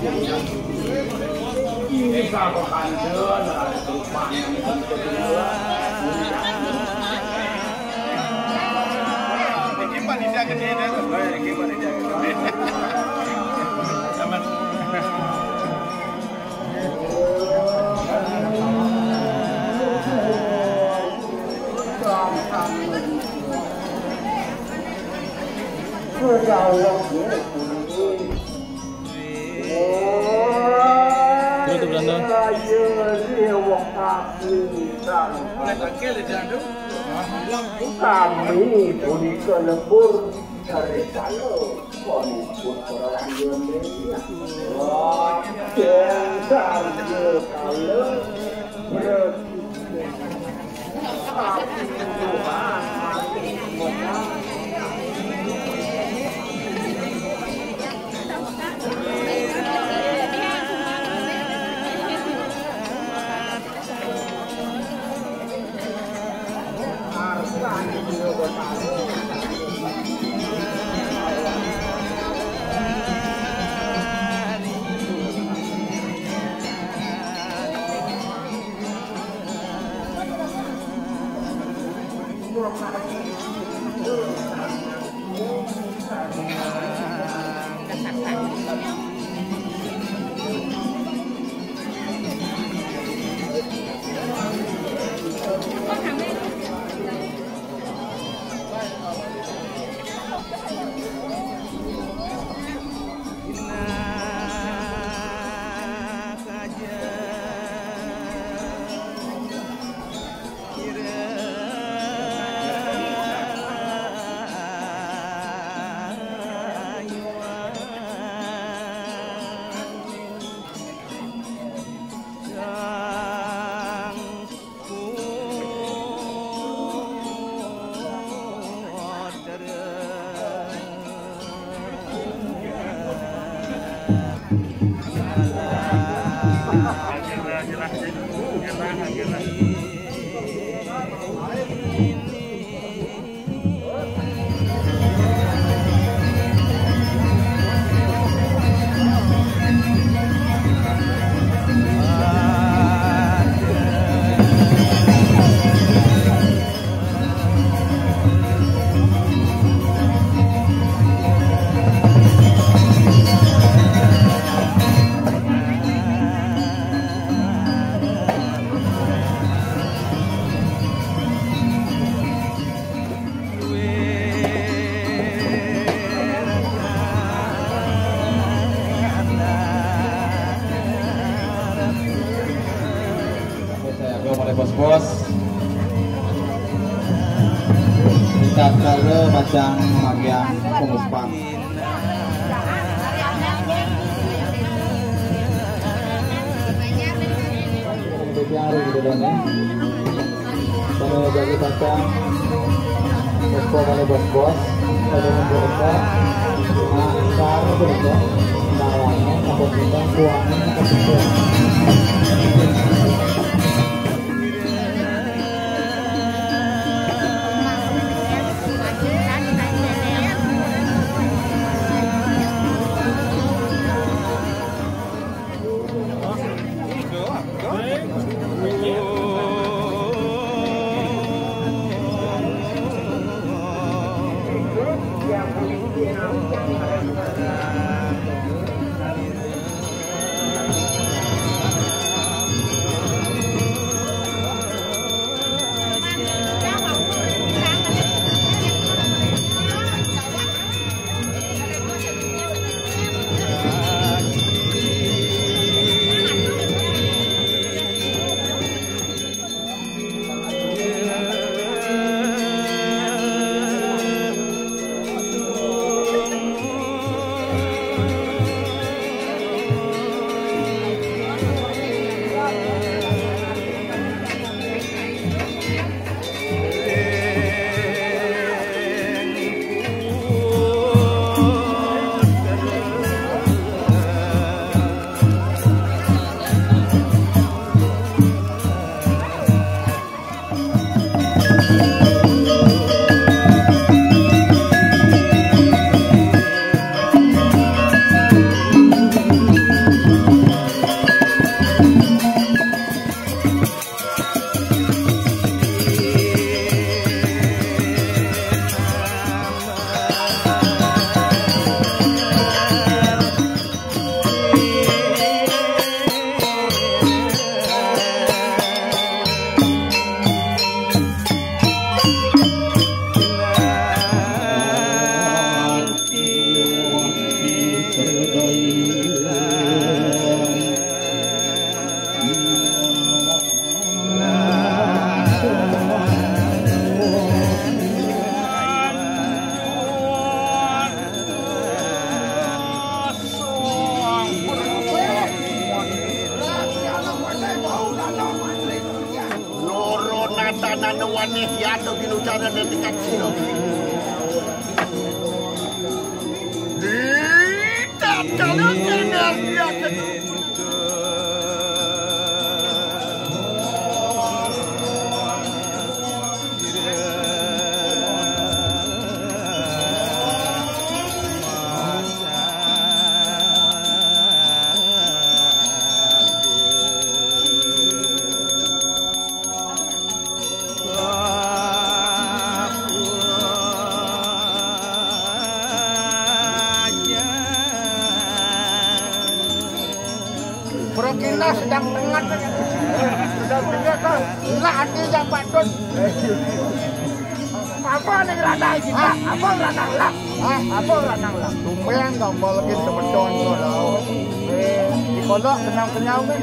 ini kalau kangen lupa ini panitia gede deh ini panitia gede sama kami budi kelebur dari sana pun orang Indonesia yang saja kalau bos-bos kita kalau macam magian penguspang biar gitu kan kalau jadi macam bos-bos kalau mereka sekarang itu nawanya apa kita kuangnya kita Ando kinucara na tikat sino. Tidak kalau kenal dia Kita sedang tengah lah artinya Pak Don. Apa nih ranang kita? Apa ranang lah? Apa ranang lah? Tumben kamu lagi sebetulnya kalau di kolok kenyang-kenyang kan?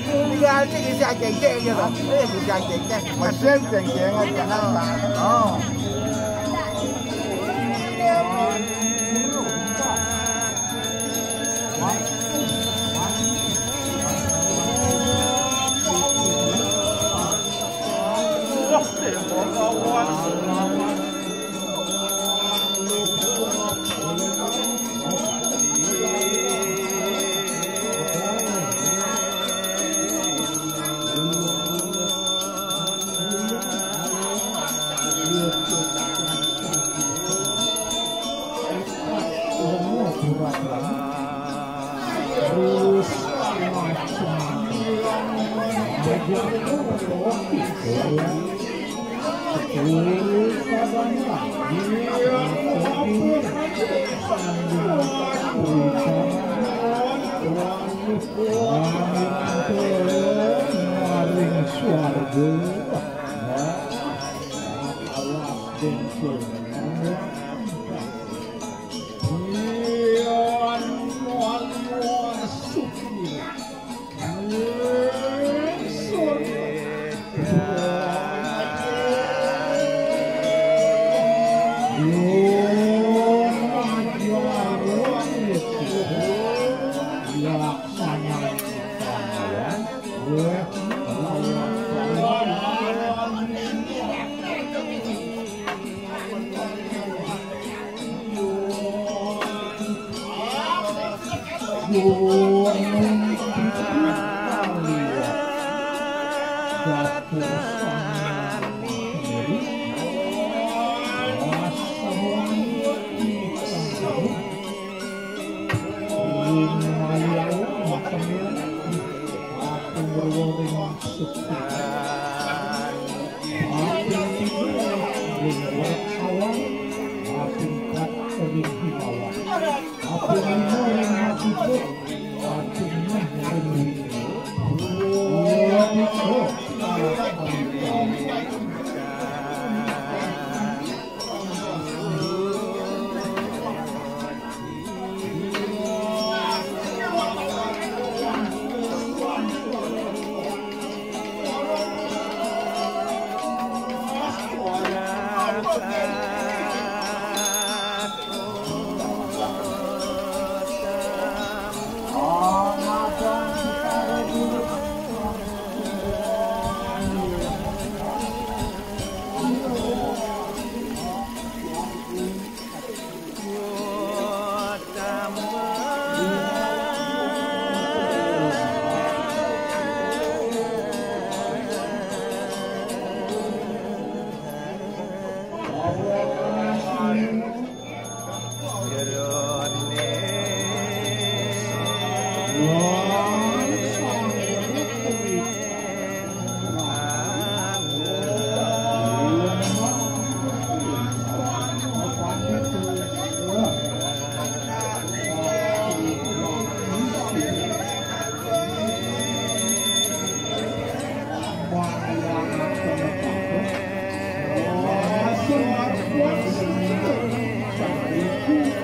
Tiga hari bisa cek-cek gitu. Bisa cek-cek. Masih cek-cek aja. Oh.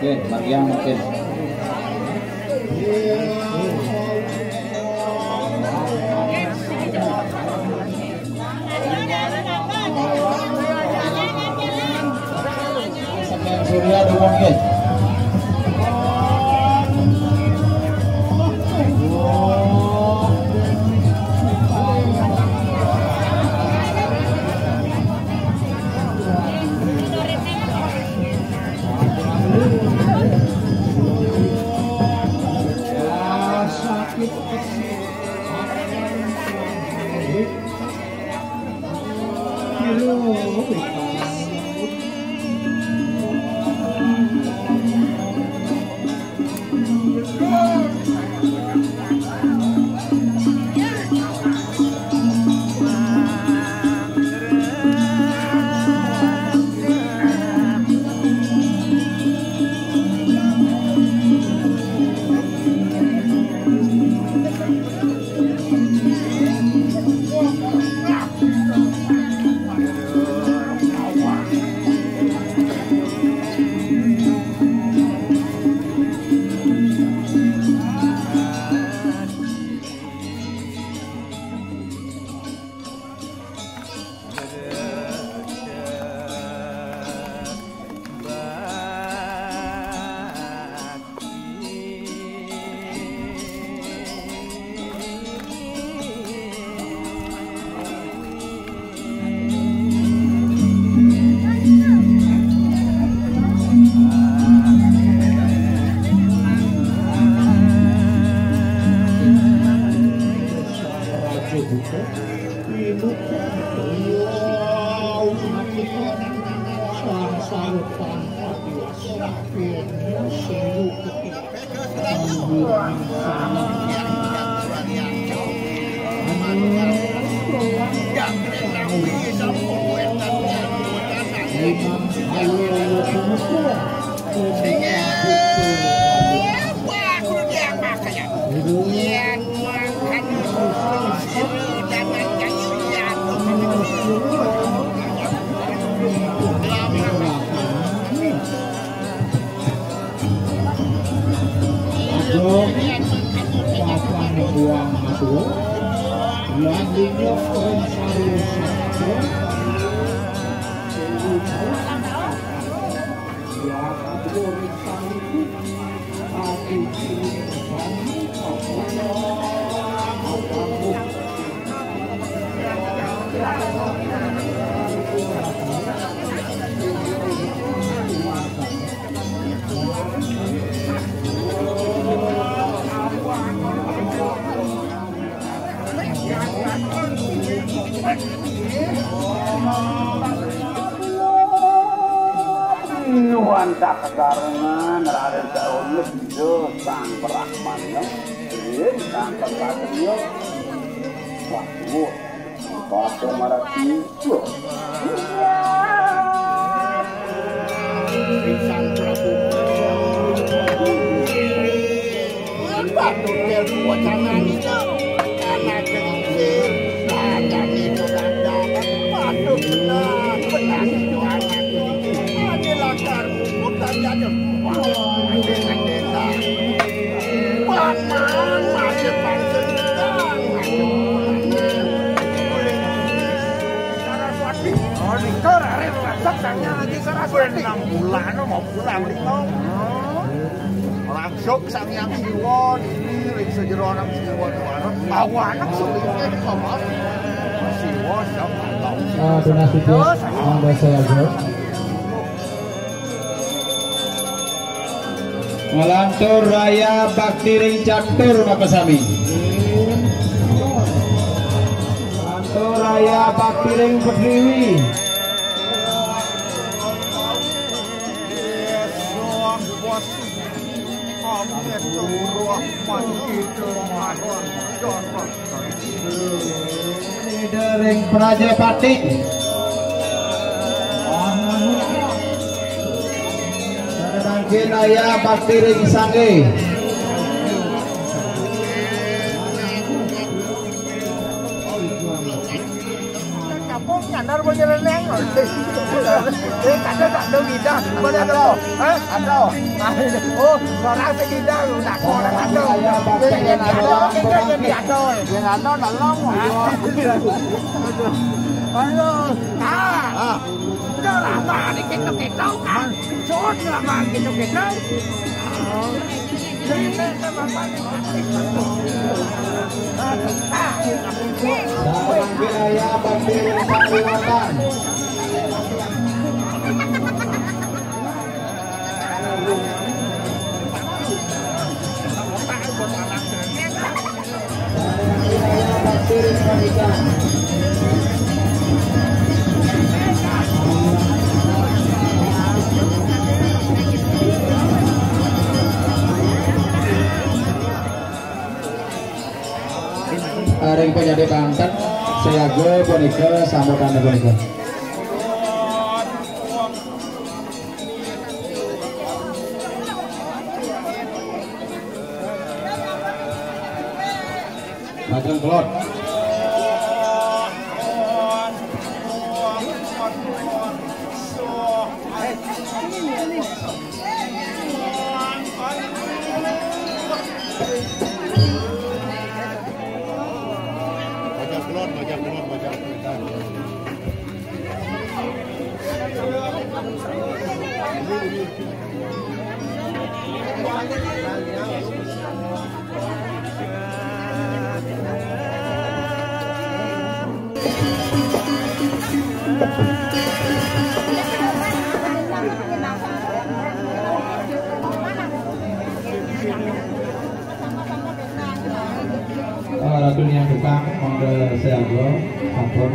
Oke, bagian mungkin. Surya mungkin. Nuhanta kasarangan Raden Saulis yo sang Brahmana sang Pertaniyo Waktu Waktu Marati yo sang Prabu Batu del wacanan itu anak kecil ada itu ada batu benar itu anak ini lantar bukan jadi paman masih panjang Saraswati oh nikah rasa tanya lagi Saraswati 6 bulan mau pulang nikah langsung sang yang siwa ini ring sejero anak siwa tuan bawa anak sulingnya di kamar siwa siapa tahu donasi Anda saya Ngalantur Raya Bakti Ring Catur Makasami Ngalantur Raya Bakti Ring Pertiwi Ring Prajapati Sarangke Raya Bakti Ring Sangge Kadar berjalan lengor. Kadar tak ada lidah. Mana ada? Ada. Oh, orang sekitar tak orang ada. Yang ada. Yang ada dalam. Aduh. Dah lama ni kita kan. Sos lama kita. Wilayah Bakti Ring Kalimantan Bakti Ring Kalimantan ring penjadi Banten Seyago punika sambutan punika. Makan kelot. Ratu yang tukang monggo Seyago sampun.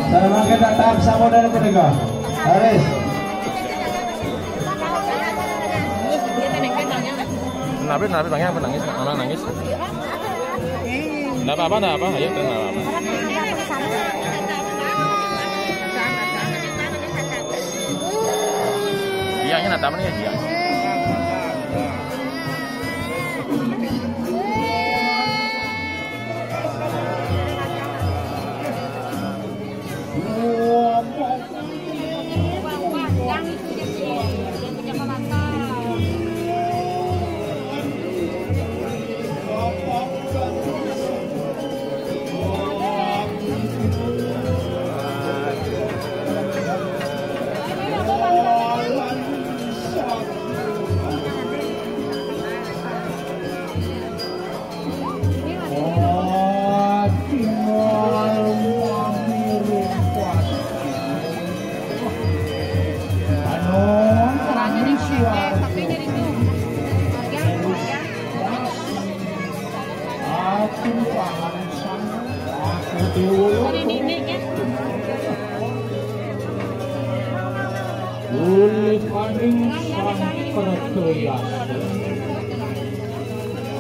Sarana kita tahap samudera punika. Haris. Nabi bangnya apa nangis? Anak nangis. Enggak apa-apa, enggak apa. Ayo, enggak apa-apa. Dia nya nata mana ya dia?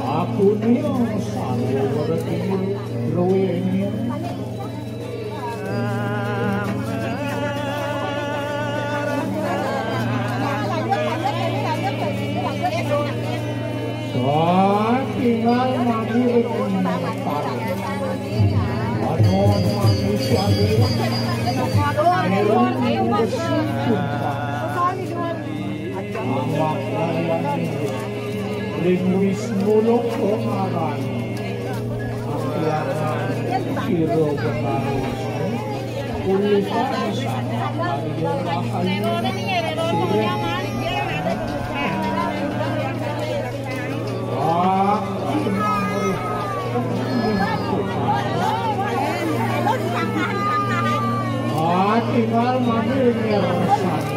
Aku ni selalu bertemu Royeni. Tinggal mati dengan anon manusia linguis muluk pengaran akhiran kiro benarusan ulisan sama tinggal mandi ngerasa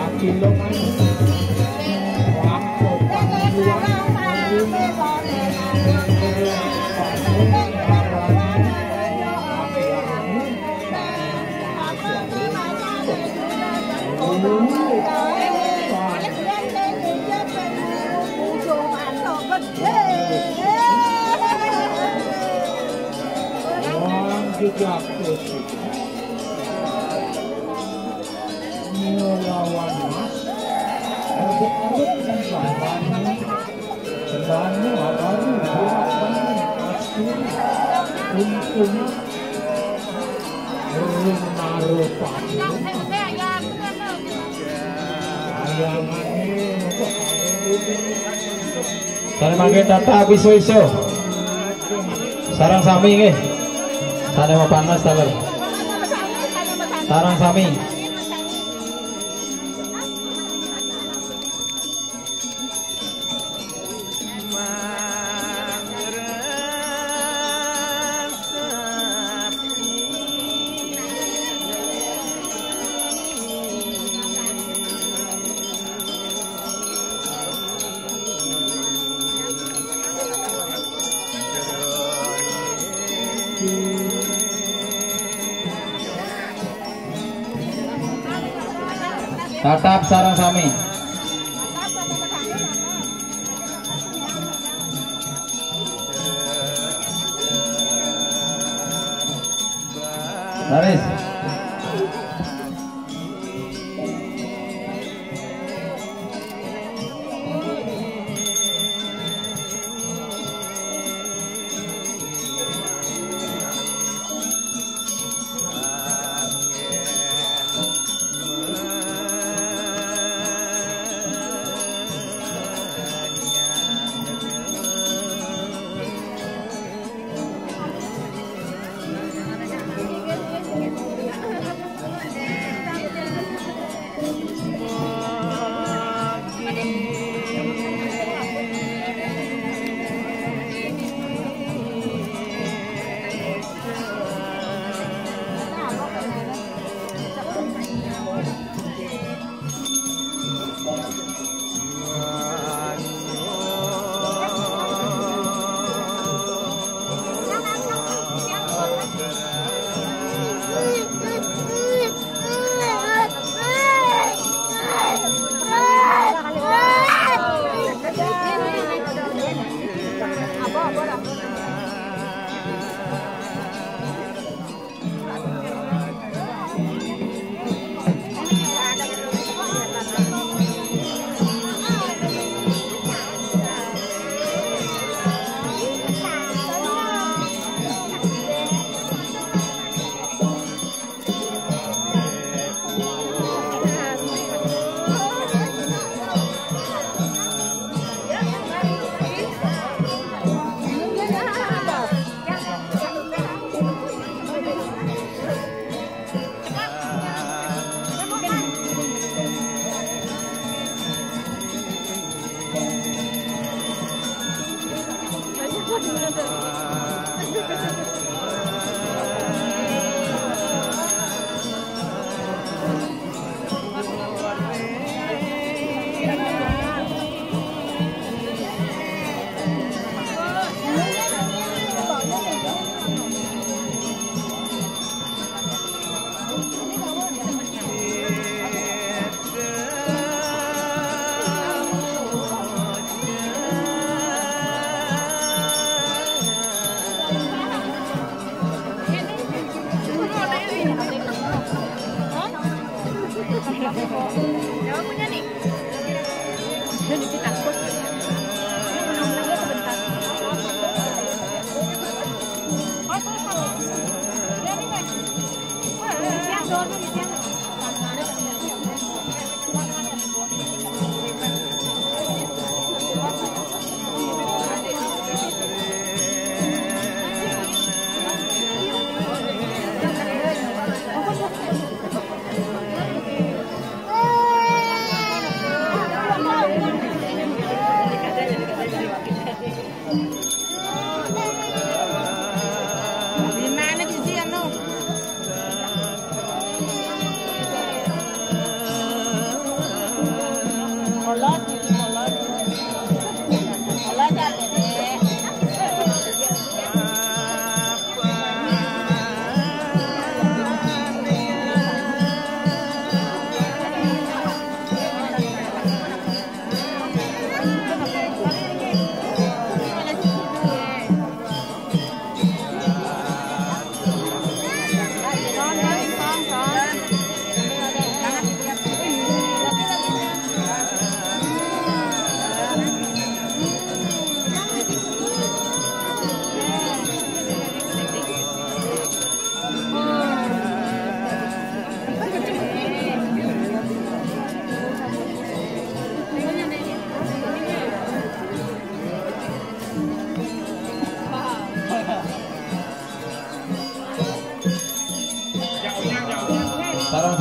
Akhirnya Juga lawan Mas arbit-arbit dan tendangnya baru pasti untungnya naruh pasti saya manggil tata iso-iso sarang sami nggih. Sana mau panas taler. Sarang sami. Tatap sarang sami. Baris.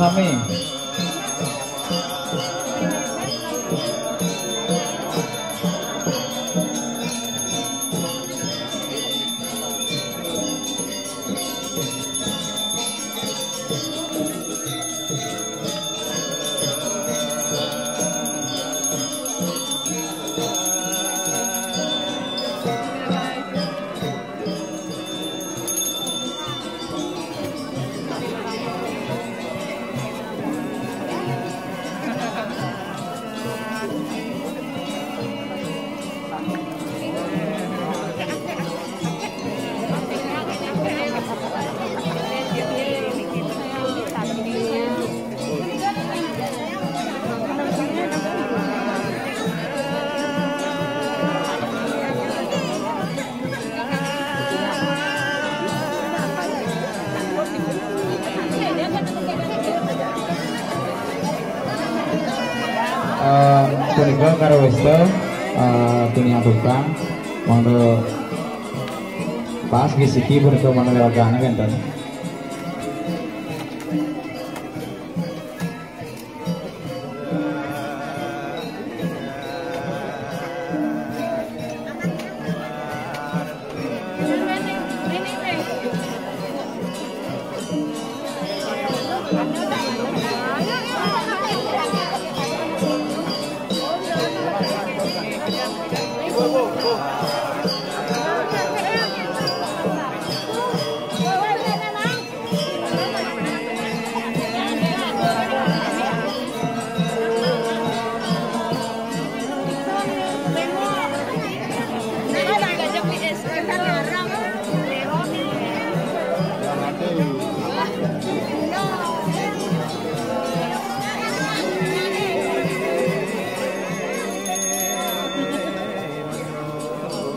sami. Punika karo wista dunia tukang monggo pas gisiki punika manunggal gana enten.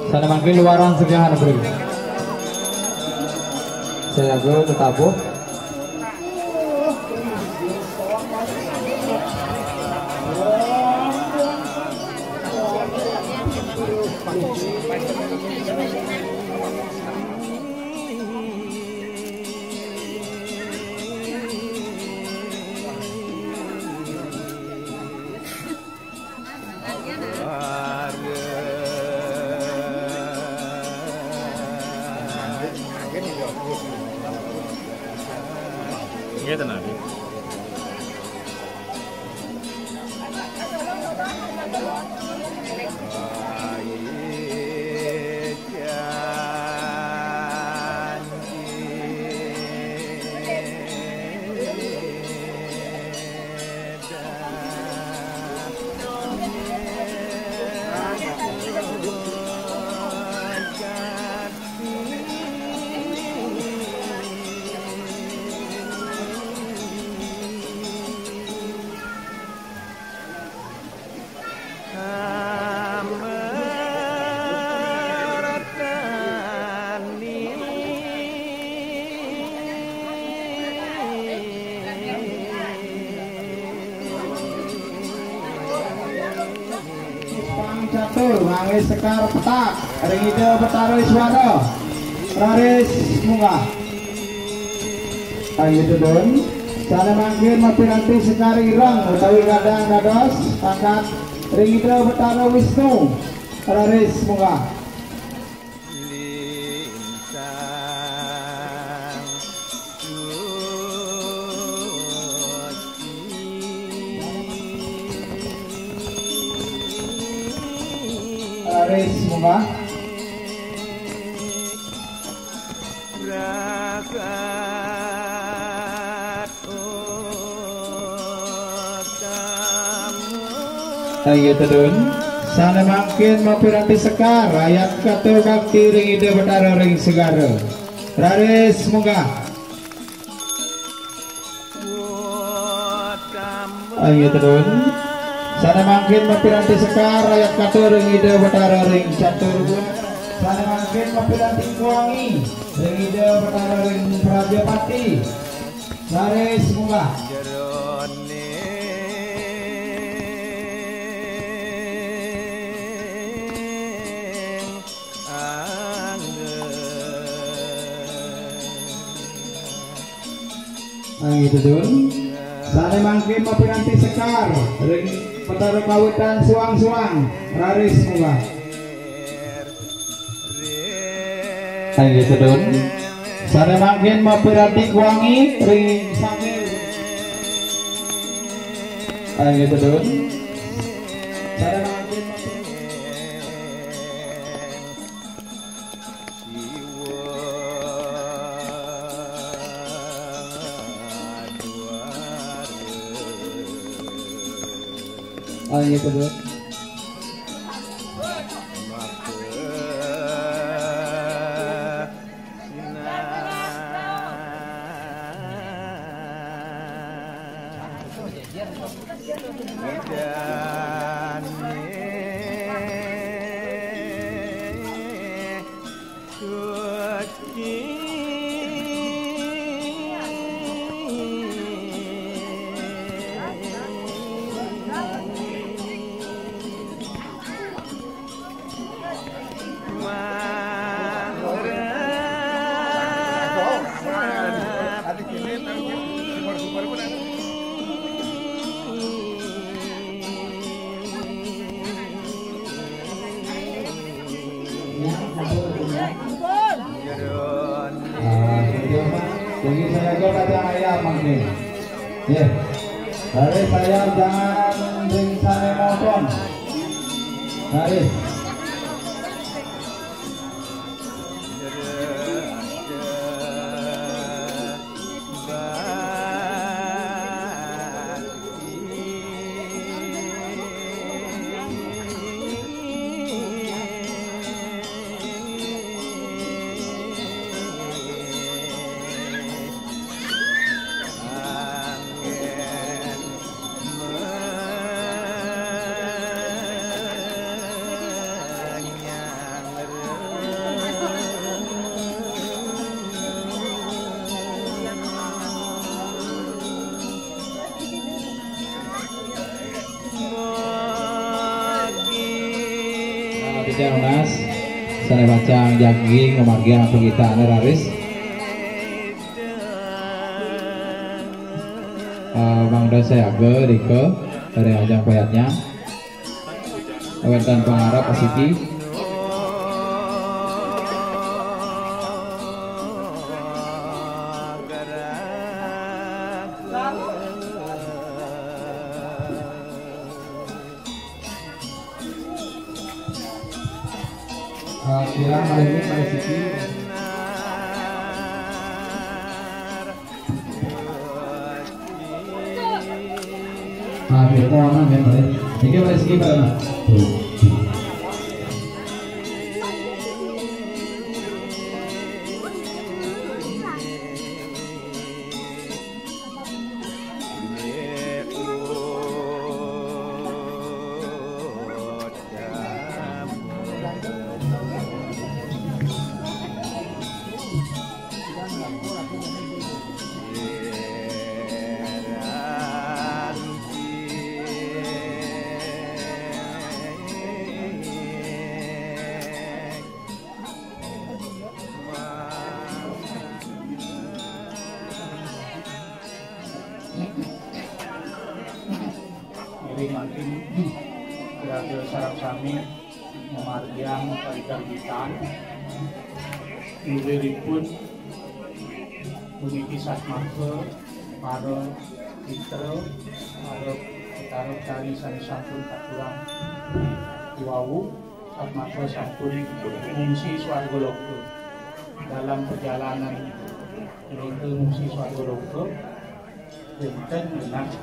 Sana mangke luaran segahan bro. Saya go tetapo. Gitu nanti. Catur ngangis sekar petak ring ide betara suara raris munggah ayo dudun sana mangkin mapiranti sekar irang utawi kadang dados pangkat ring ide betara Wisnu raris munggah semoga ayo tedun sana makin mapiranti sekar rakyat kata bakti ring ide betara ring segara raris semoga ayo tedun sana makin mapiranti sekar rakyat katur ring ide betara ring catur sana makin mapiranti kuangi ring ide betara ring Prajapati saris semoga itu dun Sane mangkin mapiranti sekar ring petara kawitan suang-suang raris mula. Ayo sedun. Sane mangkin mapiranti kuangi ring sangil. Ayo sedun. Sane mangkin ayo sedun. Jadi saya kata ayam mungkin. Ya. Dari saya jangan ring sane moton. Dari Mas, sana bacang jaging ngemagian apa kita raris. Bang saya ke Dike dari ajang payatnya. Awetan pengarap Pasiki. Kira hari ini Pasiki. Kita orang yang boleh. Ini boleh skip mana? Makin berhasil sarap sami memargiang parikarbitan Nuripun Buniki Satmarke Paro Fitro Paro Taruh Cari Sani Sampun Katurang Wawu Satmarke Sampun Mungsi Swargoloka dalam perjalanan menuju Mungsi Swargoloka Benten menak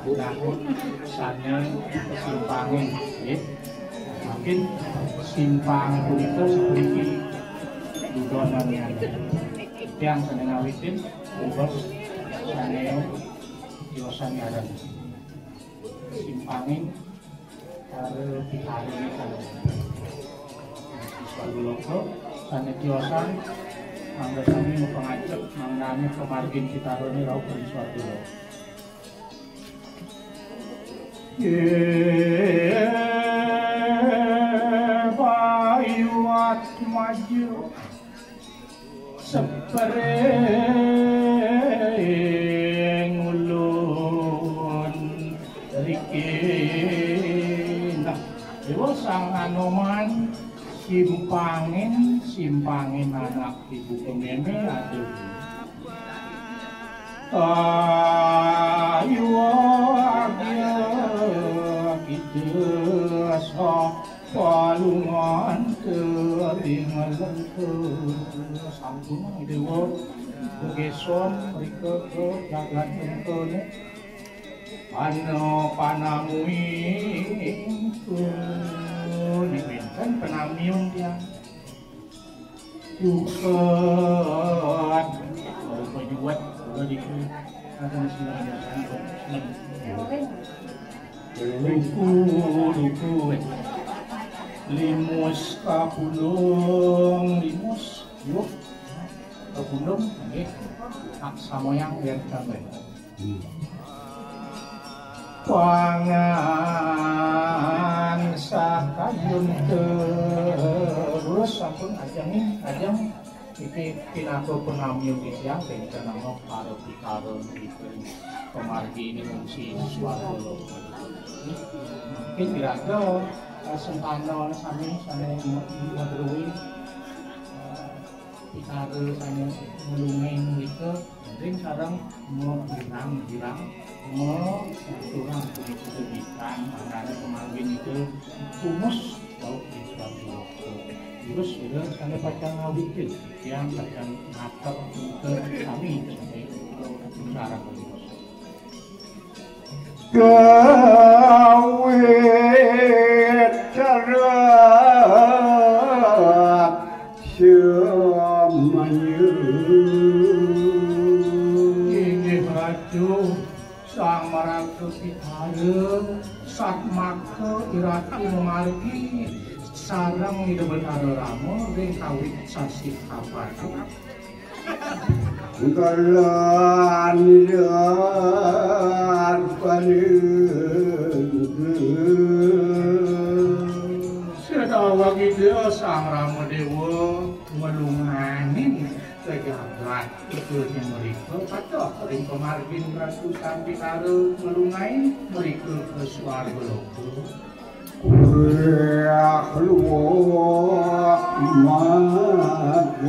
sana kesimpangan, ya. Makin simpang punika seperti dudonan yang seneng awitin, bos sana yosan ngaran simpangin karo piharene kalau Swargoloka sana yosan mangga sami pengajak mangane pemargin pitarone rauh dari Swargoloka. Bayuat maju sepereng ulun Rikin dewa sang Anoman simpangin anak ibu kemene aduh ayo agya kita so palungan kelingan sampun dewa begeson mereka ke jagat engkone ano panamuin diminta penamiun dia bukan kalau berjuat udah dikit ada luku limus kapulung limus yuk kapulung nggih aksa moyang biar sampai pangan sakayun terus sampun ajang iki pinato penamyun di siang dengan nama karo pikaro diberi pemargi ini fungsi suatu mungkin kira-kira sentano sami madruwi pikaro sami melungain mereka mungkin sekarang mau girang mau kurang begitu ikan karena kemarin itu humus bau di suatu terus sudah sampai pacang ngawikil yang pacang ngatur ke kami sampai cara terus kawit cerak semanyu ini baju sang maratu pitayeng sat maka irati margi sarang di Betara Ramo ring kawit sasi kapatu kalan dar paling sedawa gitu sang Ramo Dewa melunganin kejagat betul yang mereka kata ring kemargin ratusan pitaro melungain mereka ke suarga loko keluar magem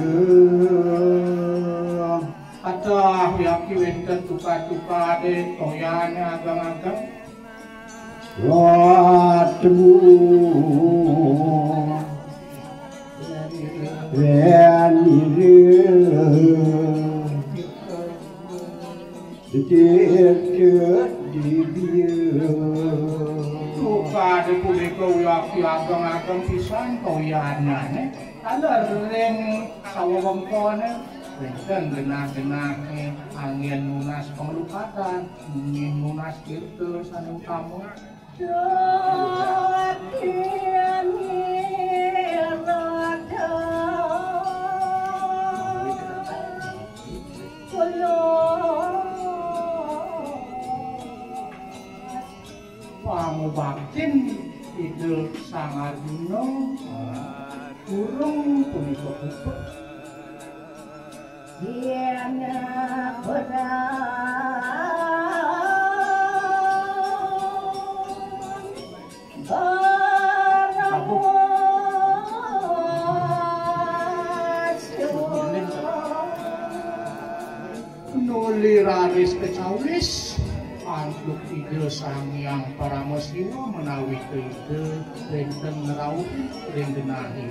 atah yaki wenten tuka-tuka de toyane agang-agang watmu tuka de punika yaki agang-agang pisan toyane ada ring sawewengkone wenten genah-genah angin munas pengelukatan angin munas kirte sanu kamu pamubaktin ide sang Arjuna kurung punika pupuk diana nuli raris kecawis antuk ide sang yang paramasiwa menawi ide benten ngeraup ring genahi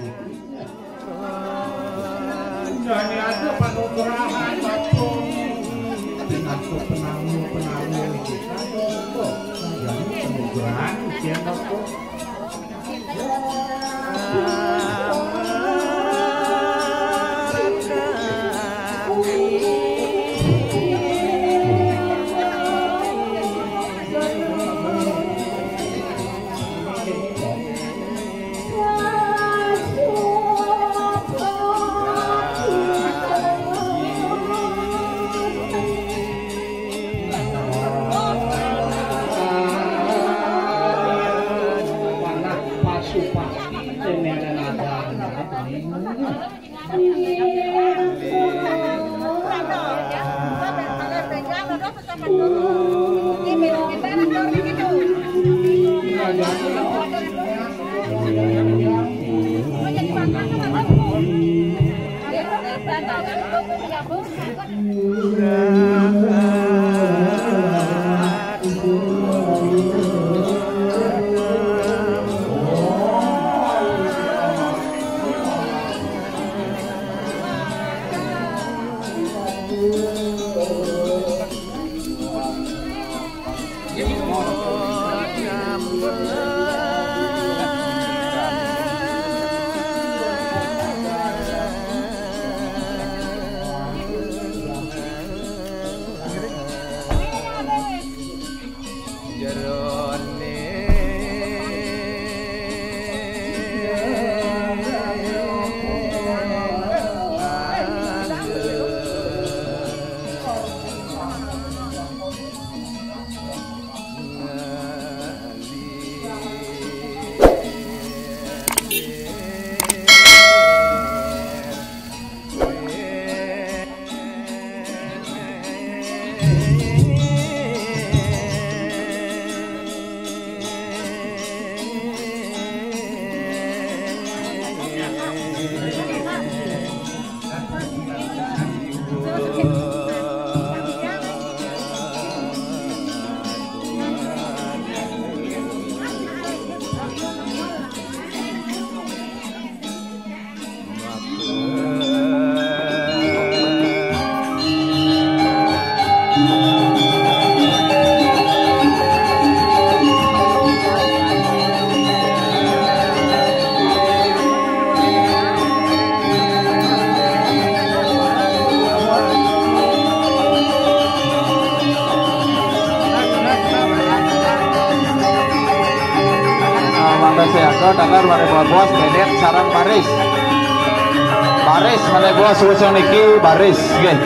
jadi ada panugrahan patung dengan penanggung itu saja jadi panugrahan ujian aku Ini Dengar mari bos bedet sarang baris. Baris mari bos usung niki baris nggih.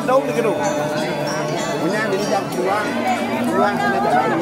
Đâu được cái đủ. Punya di jam pulang sudah jalan.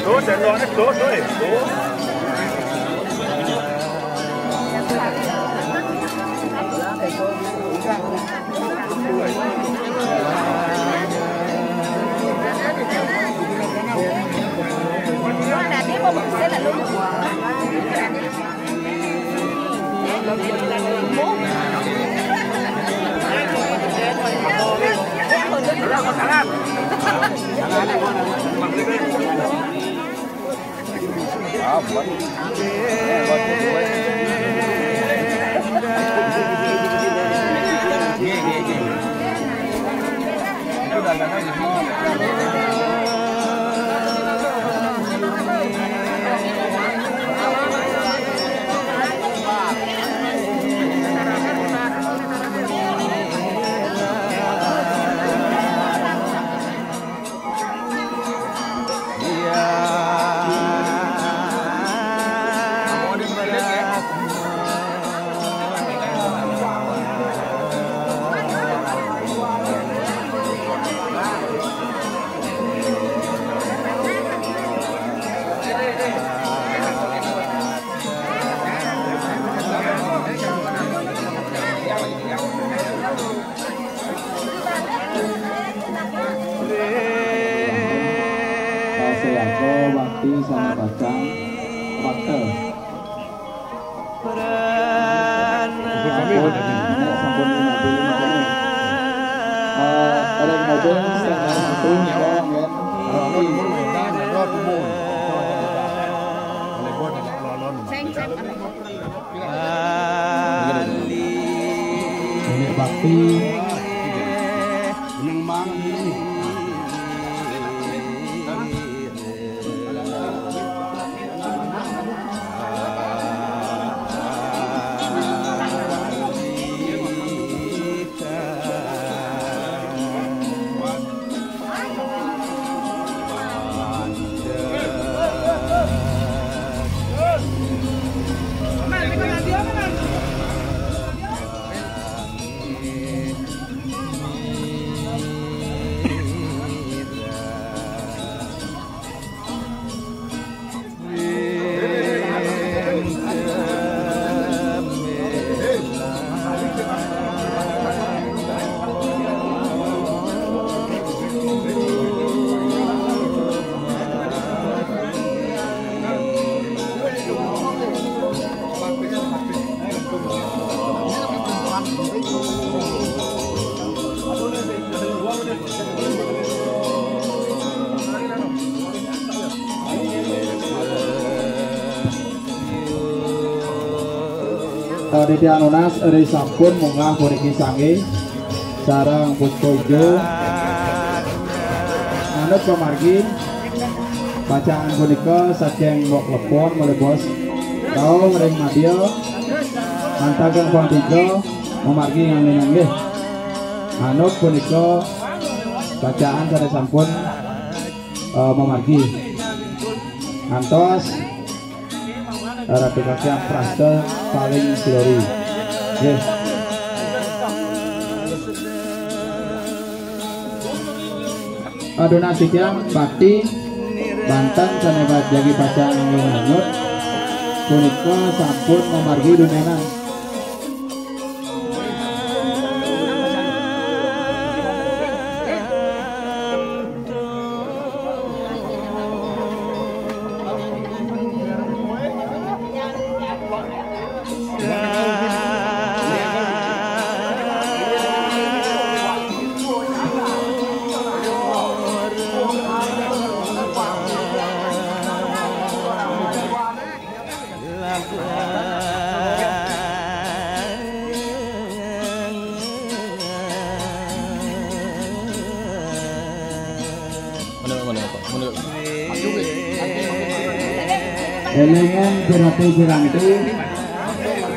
Đốt để nó đốt thôi. Bakti sama Bacang Fakta sampun mobil makanya ada mobil setengah satu nyawang kan ini Bakti menang banget ini. Di anunas eri sampun munggah mriki sange sareng Puskojo manut pamargi bacaan punika saking mok lepon mulai bos tau ring madya mantagang pon 3 pamargi ngangen nggih manut punika bacaan sareng sampun pamargi ngantos Ratu Kakek Prasta paling glory. Yes. Aduna Sitiang Pati Banten sanebat jagi pacang nganut punika sampun memargi dumenan. Elengan piranti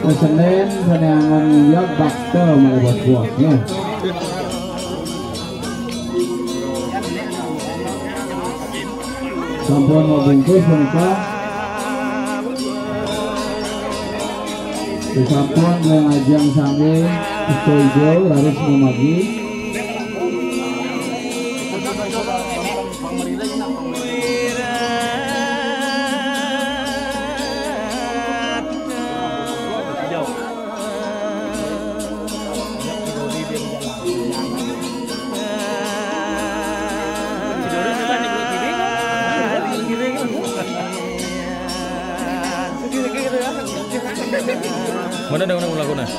kesenen saneangan ya bakte melebat buahnya. Sampun membungkus mereka. Sampun mengajang sange ijo harus memagi. Mana ada orang lakukan?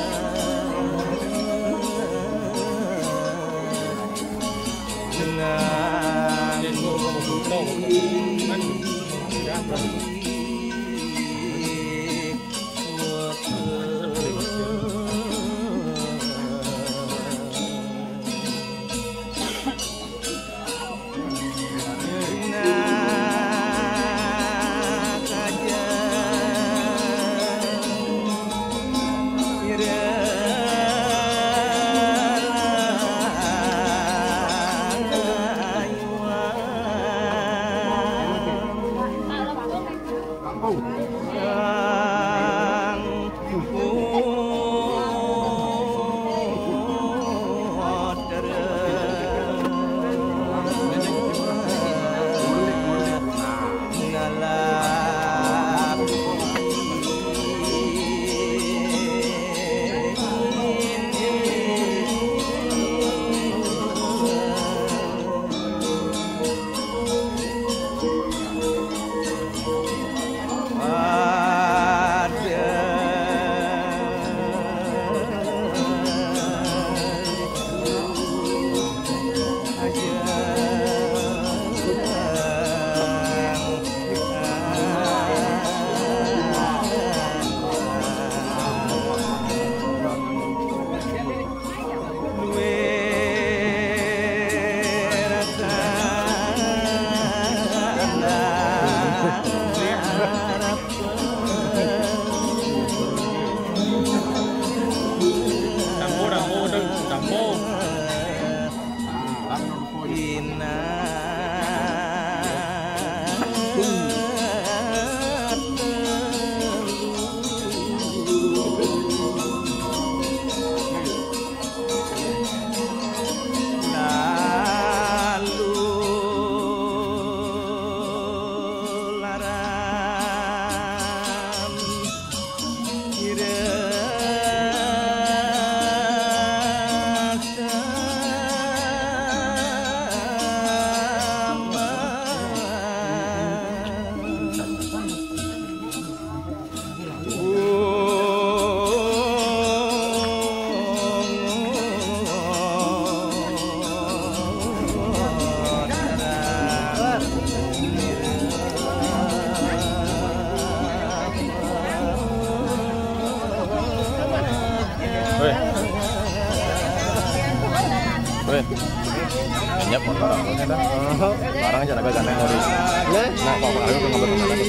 Minyak motor ternyata. Barang aja agak ganteng ngori. Nah, kalau aku tuh ngobrol sama aku.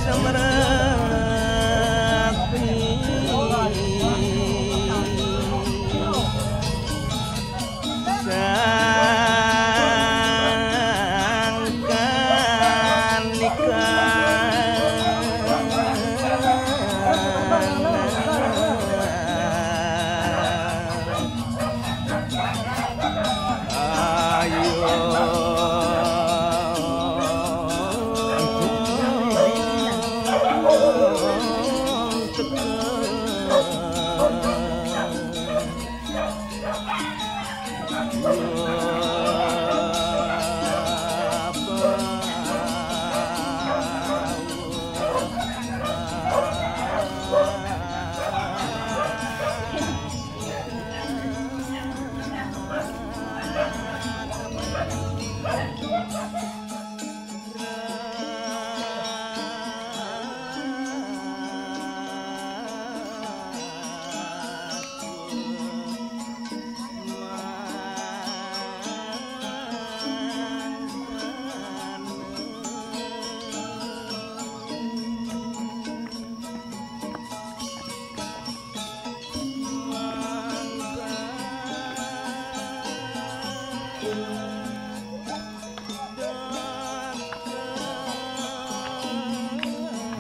Samara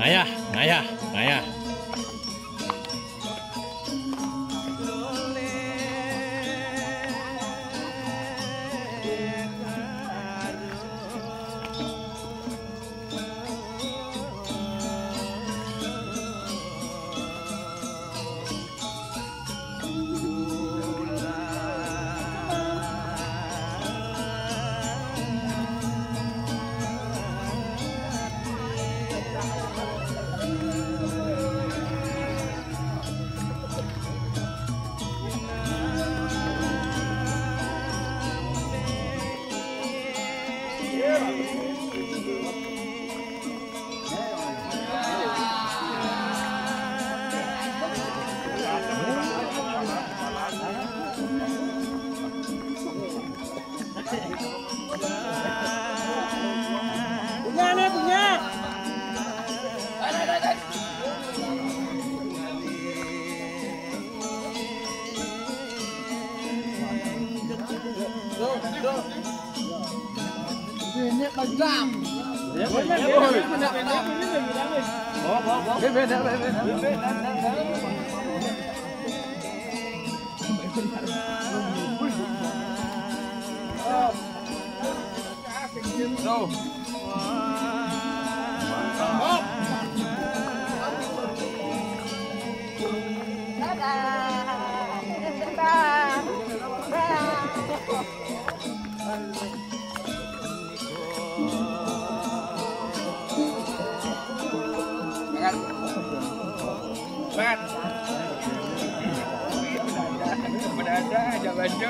Ngayah. Ini tajam. Banget. Berada aja baju.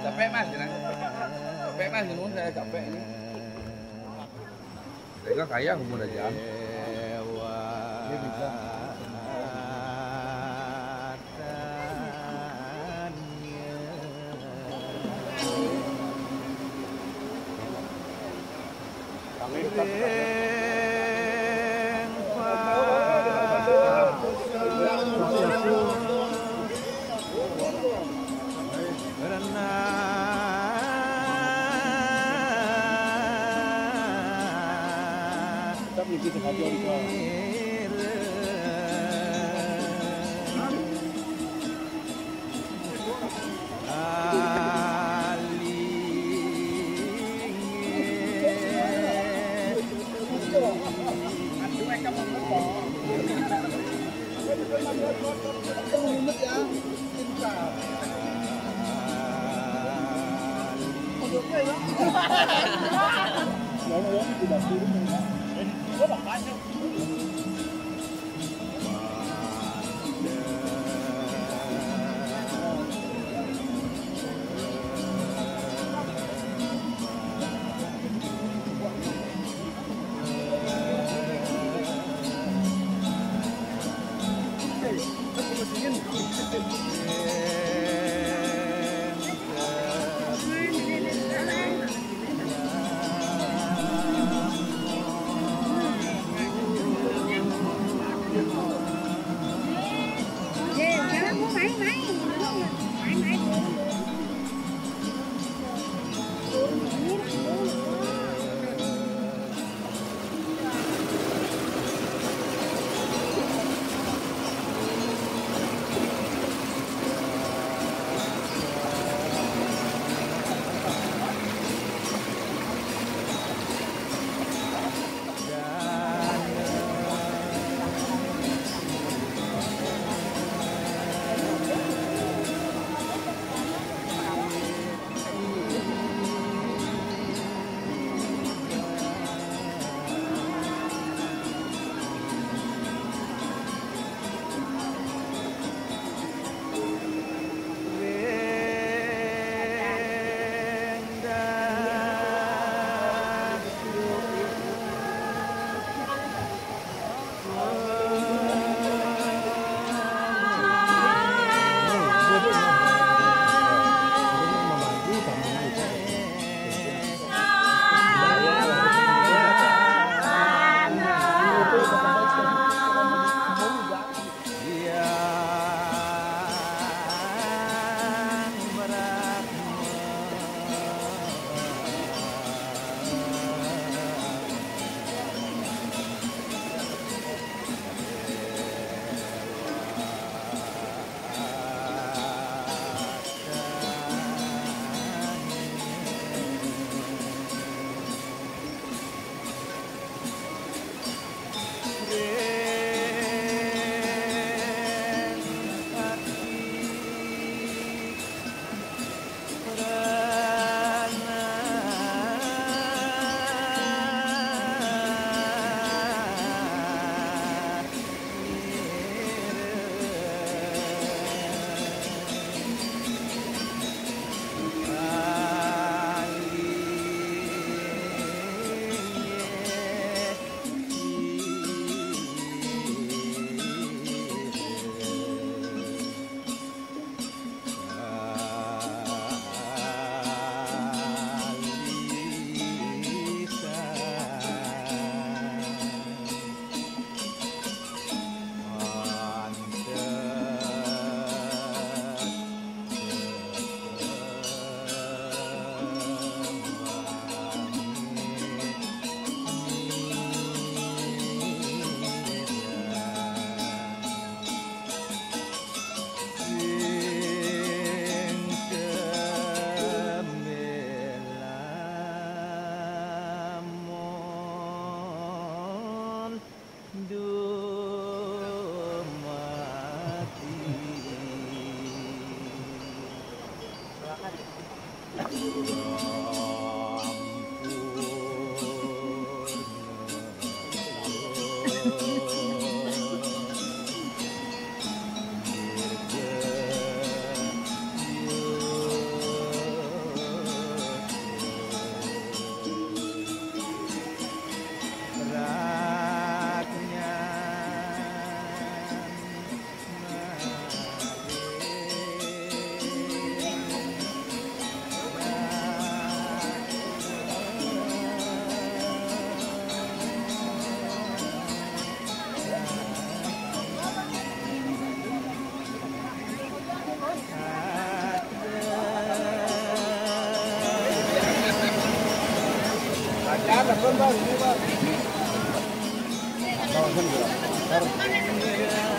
Capek mas, ini saya capek ini. Saya kaya umur aja. Ini bisa.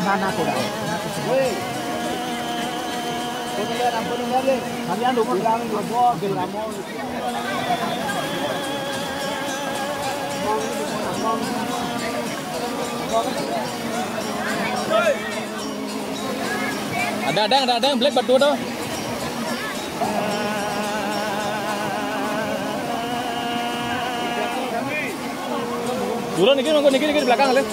Mana tuh? Kalian lupa bilang dua Gilramon. Ada yang black berdua tuh. Turun niki di belakang kali.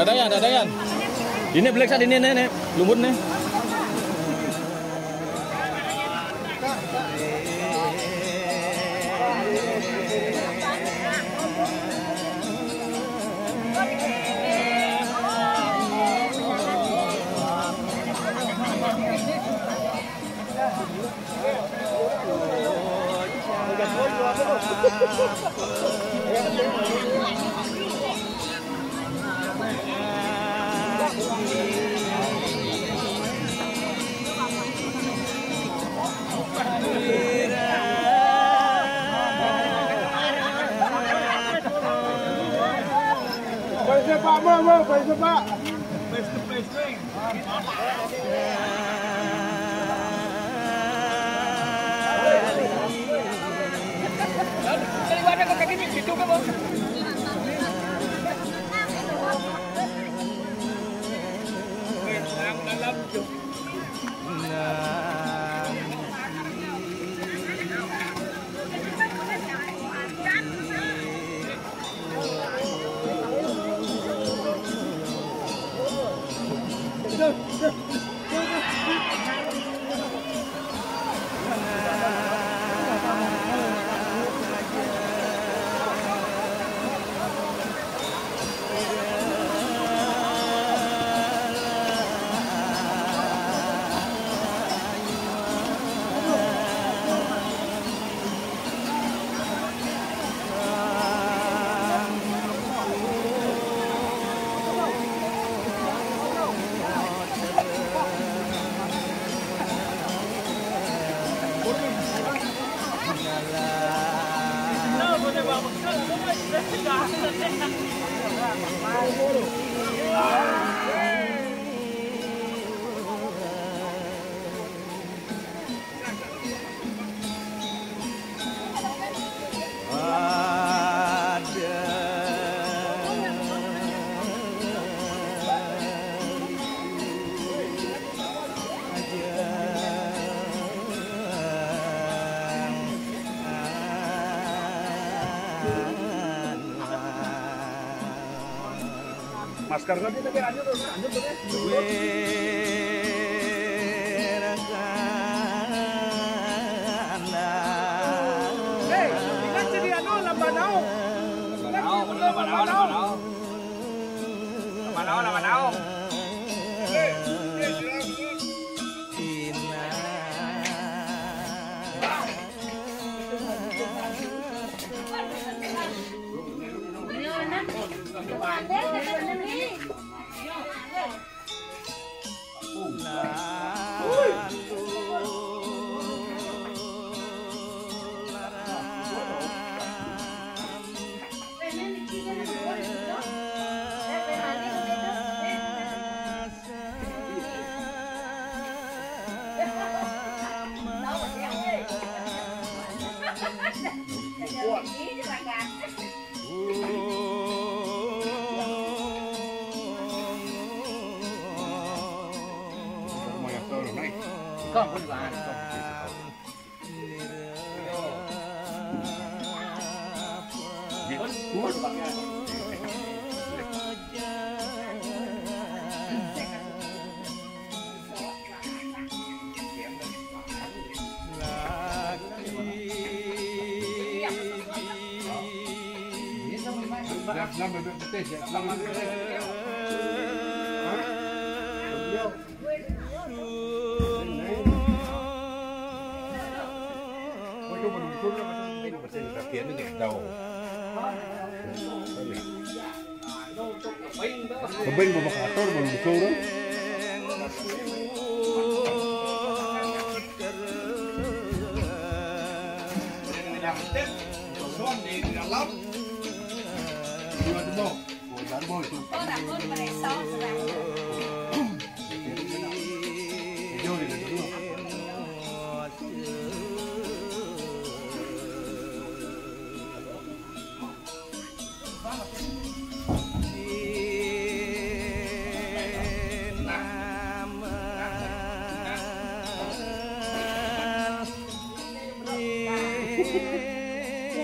Ada yang. Ini black saat ini nih, lumut nih. Pak. Masker nanti lanjut tuh. Ingat jadi lambanao. Kau pun kan. Kebing bapak atur belum suruh.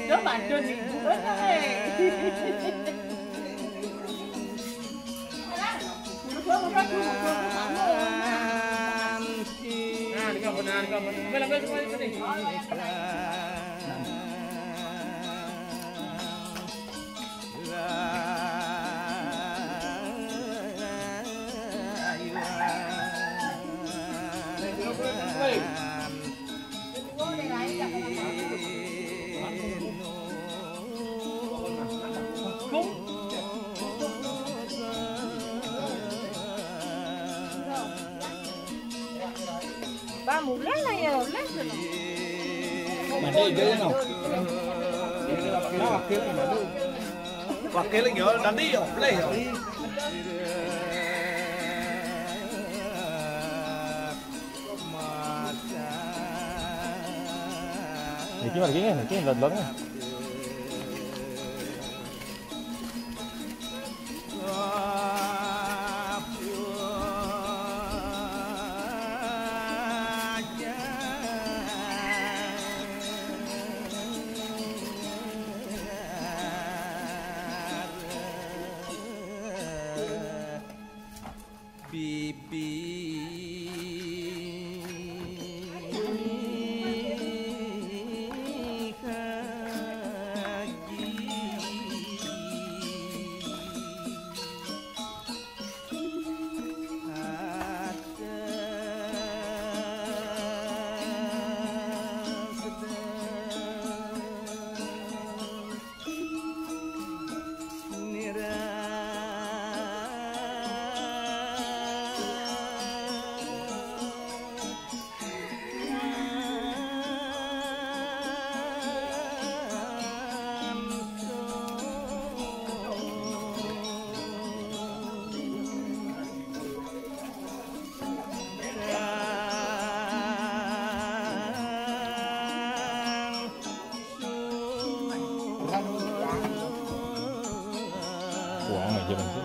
Đó bạn cho chị bữa này. Ba một lát này rồi, lát rồi. Mà đi cái nào? Wakil lagi orang tadi play. Cái lần lớn này. Quảng mày cho mình xíu.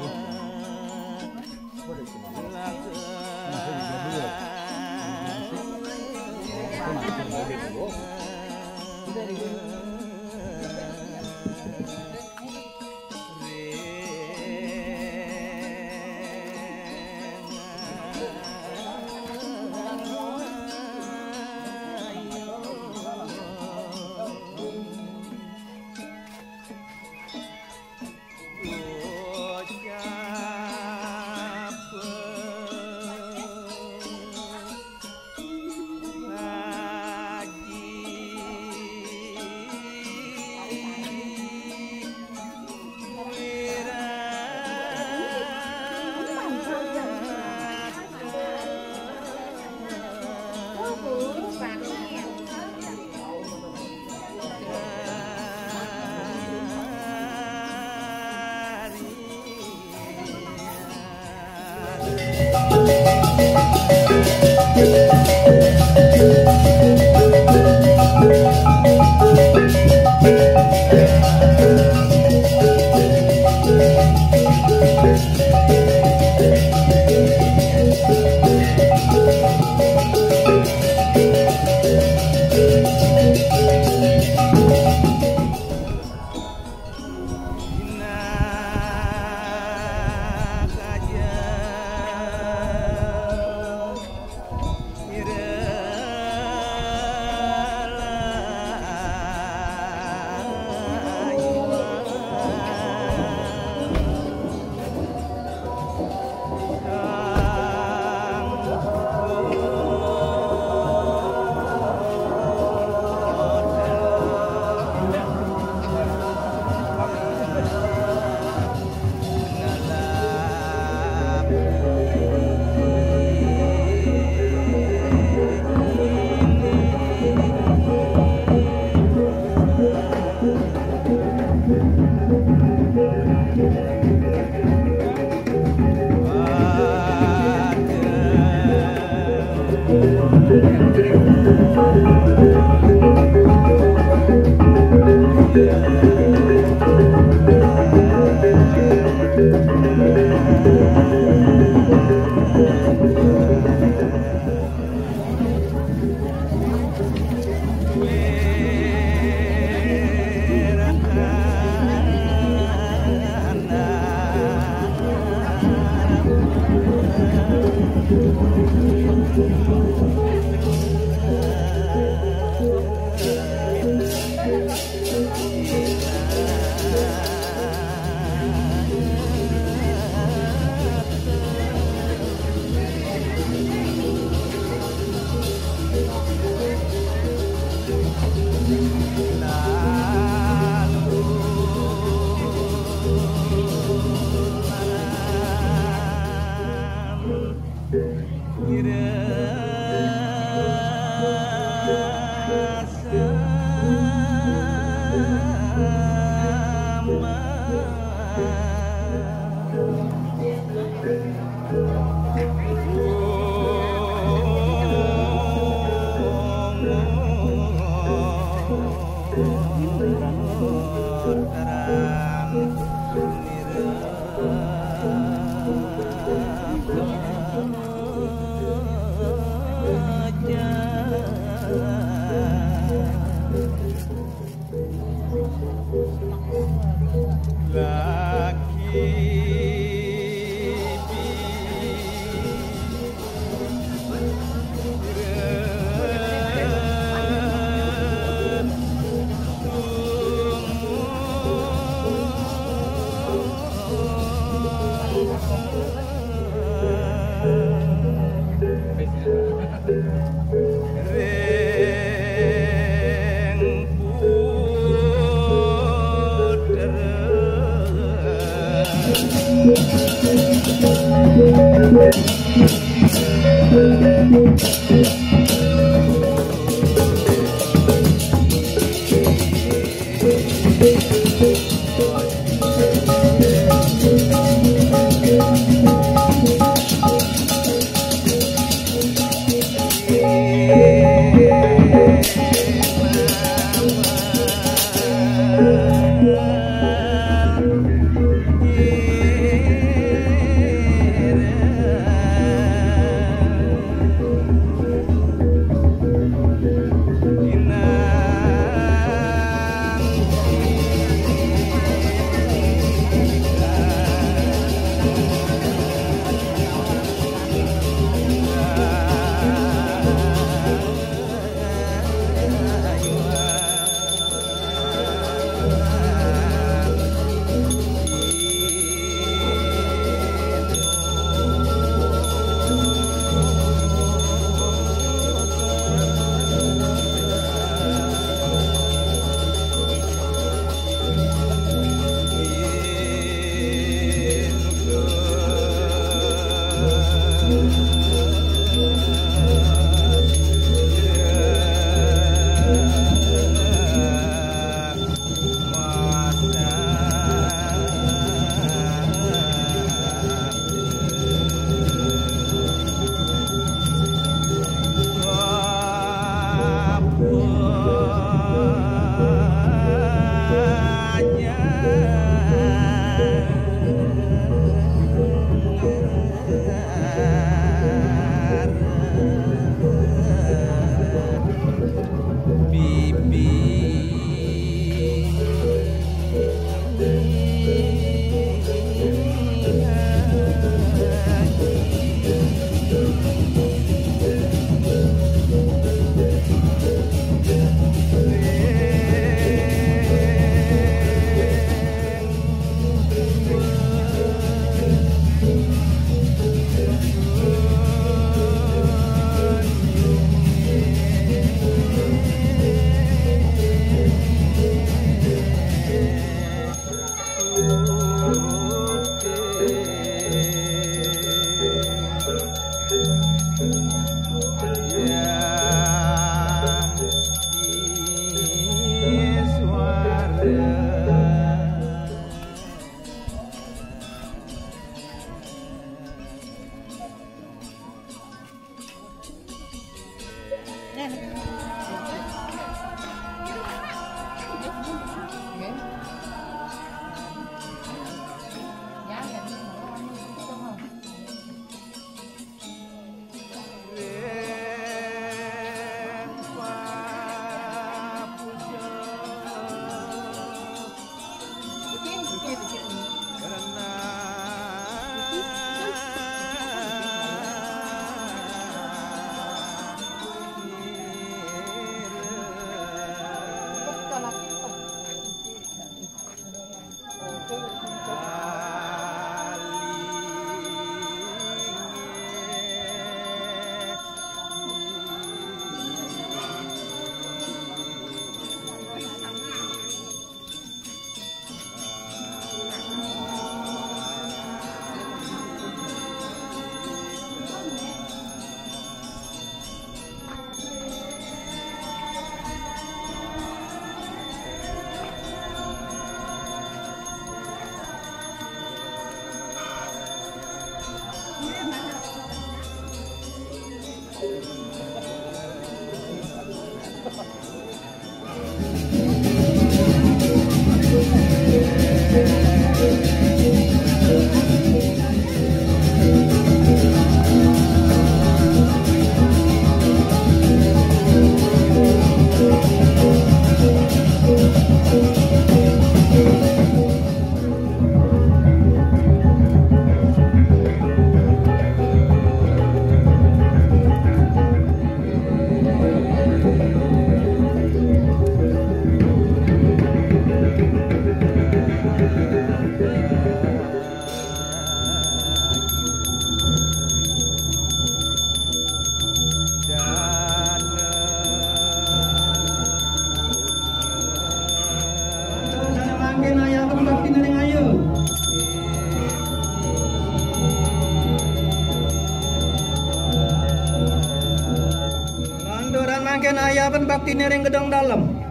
pasukan bakti nereng gedang dalam.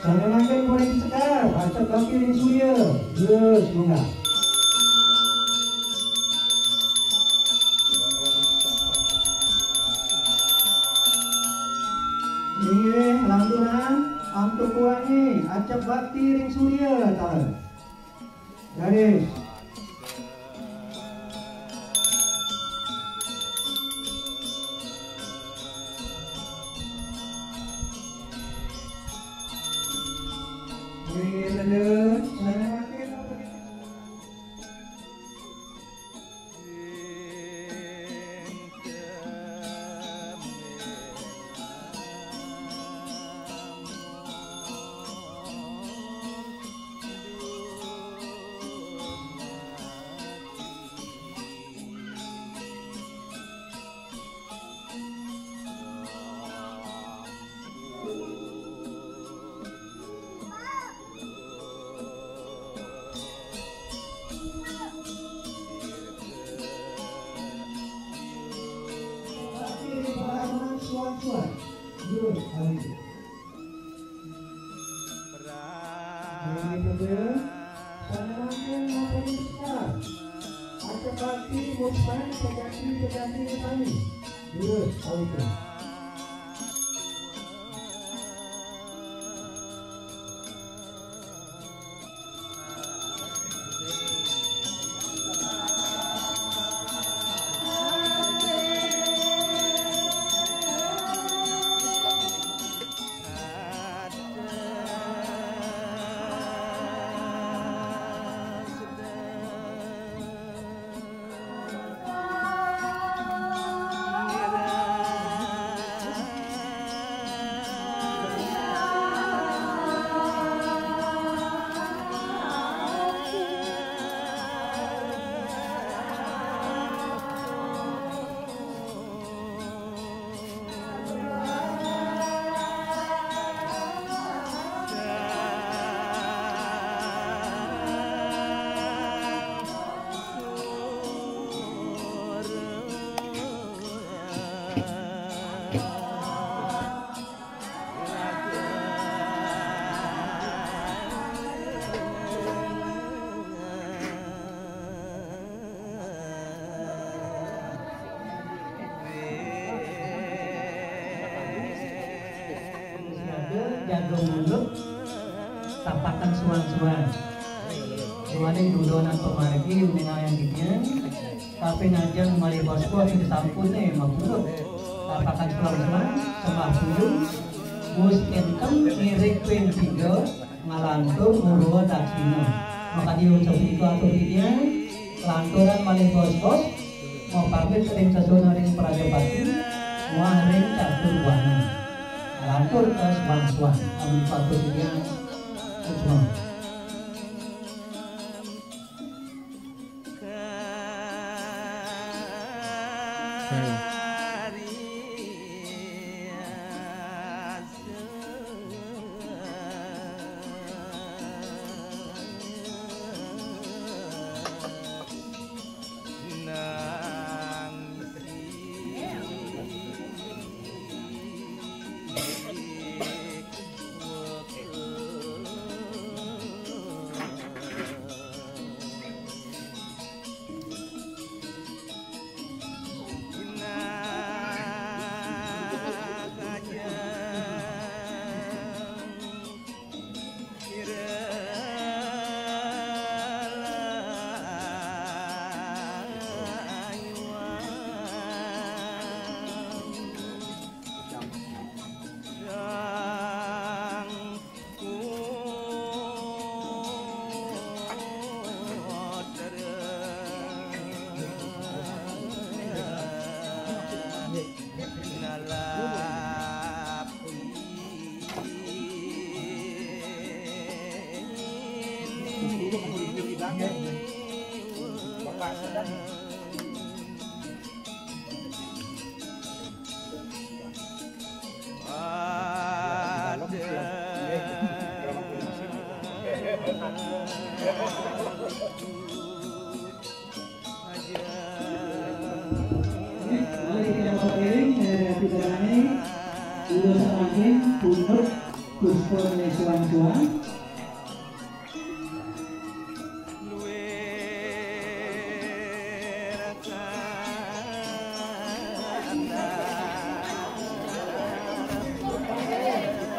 Sana makan boleh disekar, acak kaki ring surya. Yes, mangga. Ini lanturan amtuk kuangi, acak bakti ring surya tar. Garis. jago mulut tapakan suan-suan suaning dudonan pemargi menayang dinya tapi najang mali bosku yang disampun mabulut tapakan suan-suan sembah puyung mus entem irik ping 3 ngalantur murwa daksina maka diucap itu atau dia lanturan mali bos-bos mau pamit sering sesona ring prajapati mau ring catur wana lantur ke suan-suan amin patut dia semua.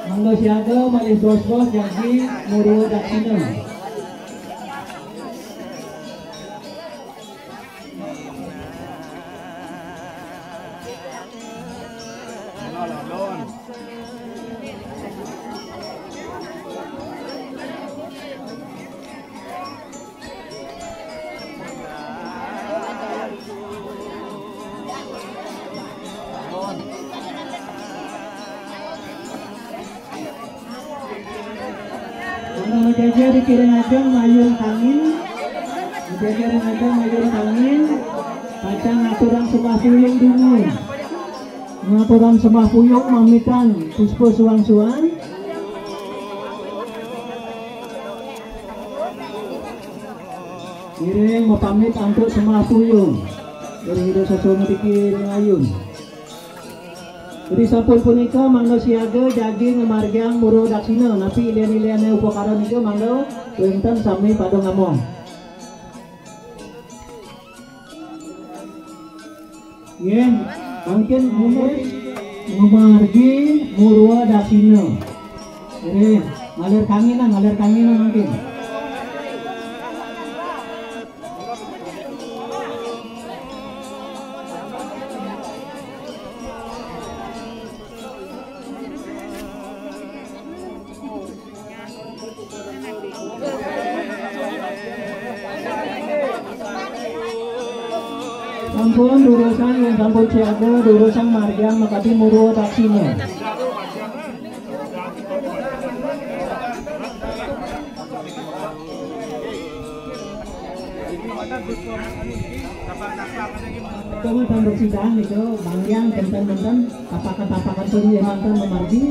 Mangga siaga malih bos-bos jadi muru daksina. Jajar dikirim aja mayur kangin, jajar aja mayur kangin, kacang aturan semah puyung dulu, ngaturan semah puyung mamitan puspo suang-suang, kirim mau pamit untuk semah puyung, dari hidup sesuatu dikirim ayun. Jadi sampun punika mangga siaga daging margang muru daksina napi ilian-iliane upakara nika mangga wonten sami pada ngamong. Yen mungkin margi muru daksina. Jadi ngalir kanginan mungkin. Sampun durusan yang sampun siaga durusan margang makati muru daksina. Kemudian bersidang itu bangyang tenten tapakan suri yang mantan memargi.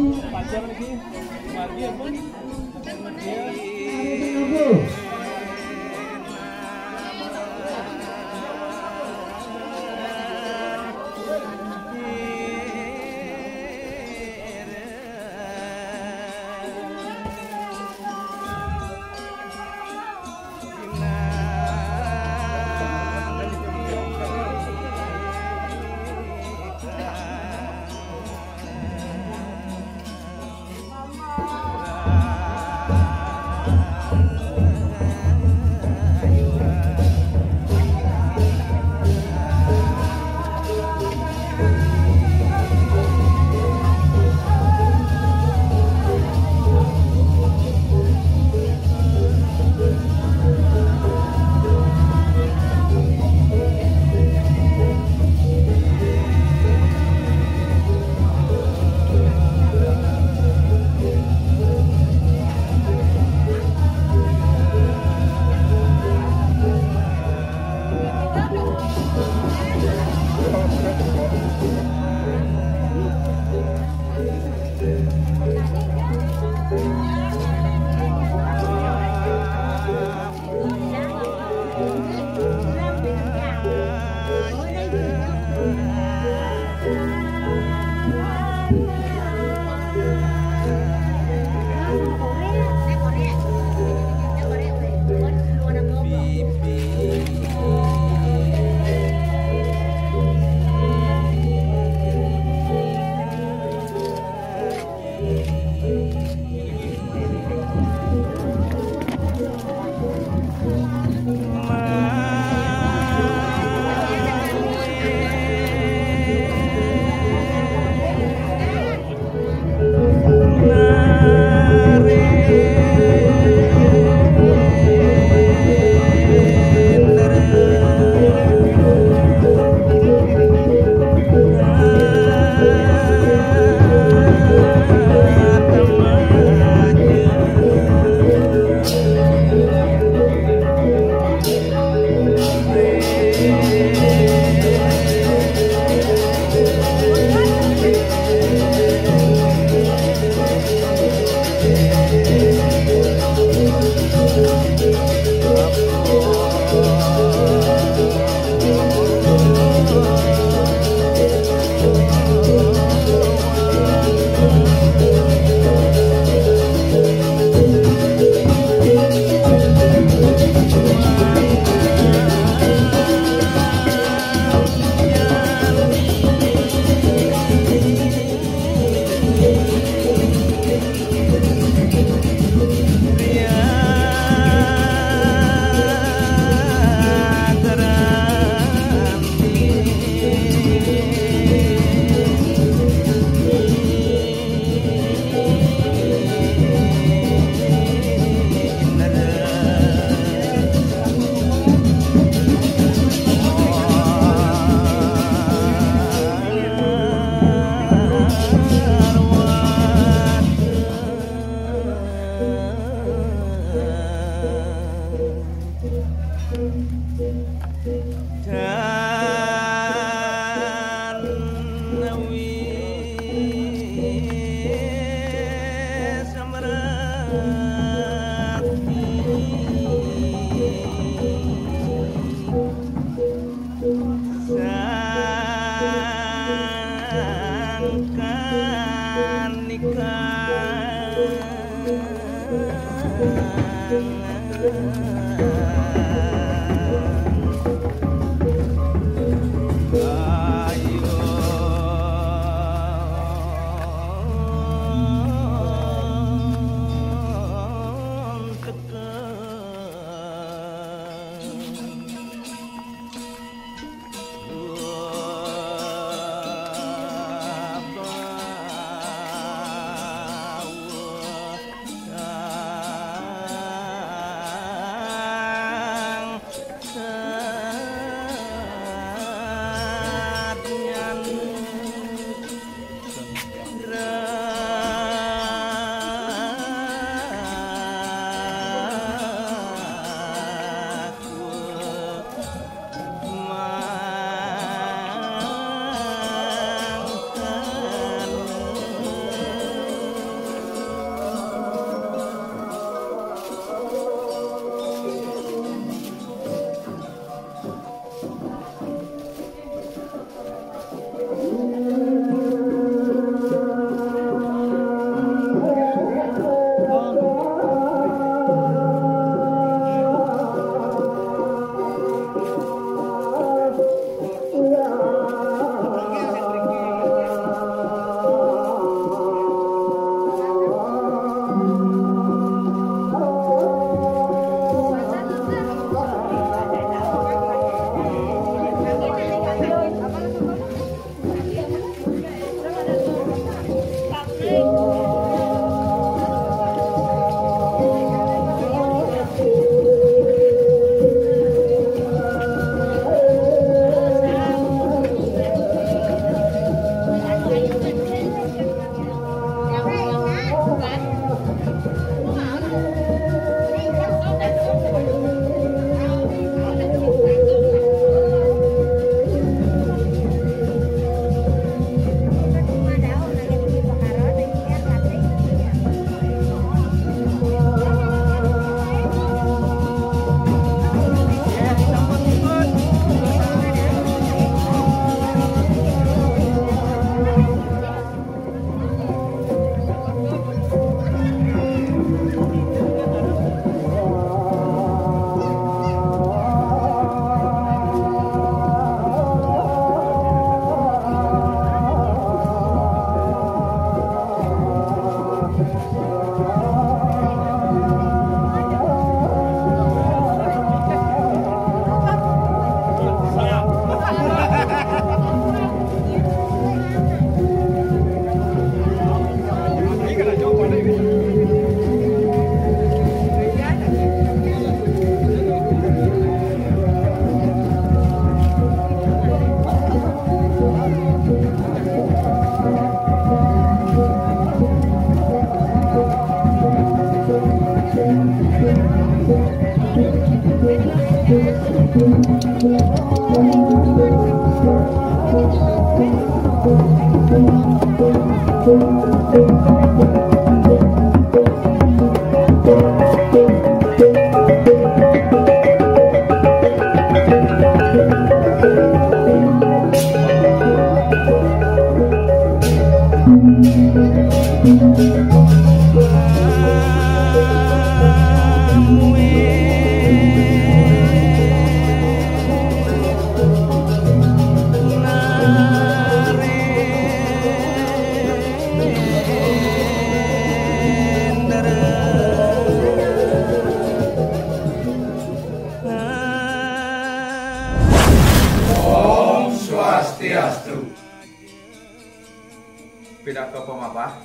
Pidaka pemapah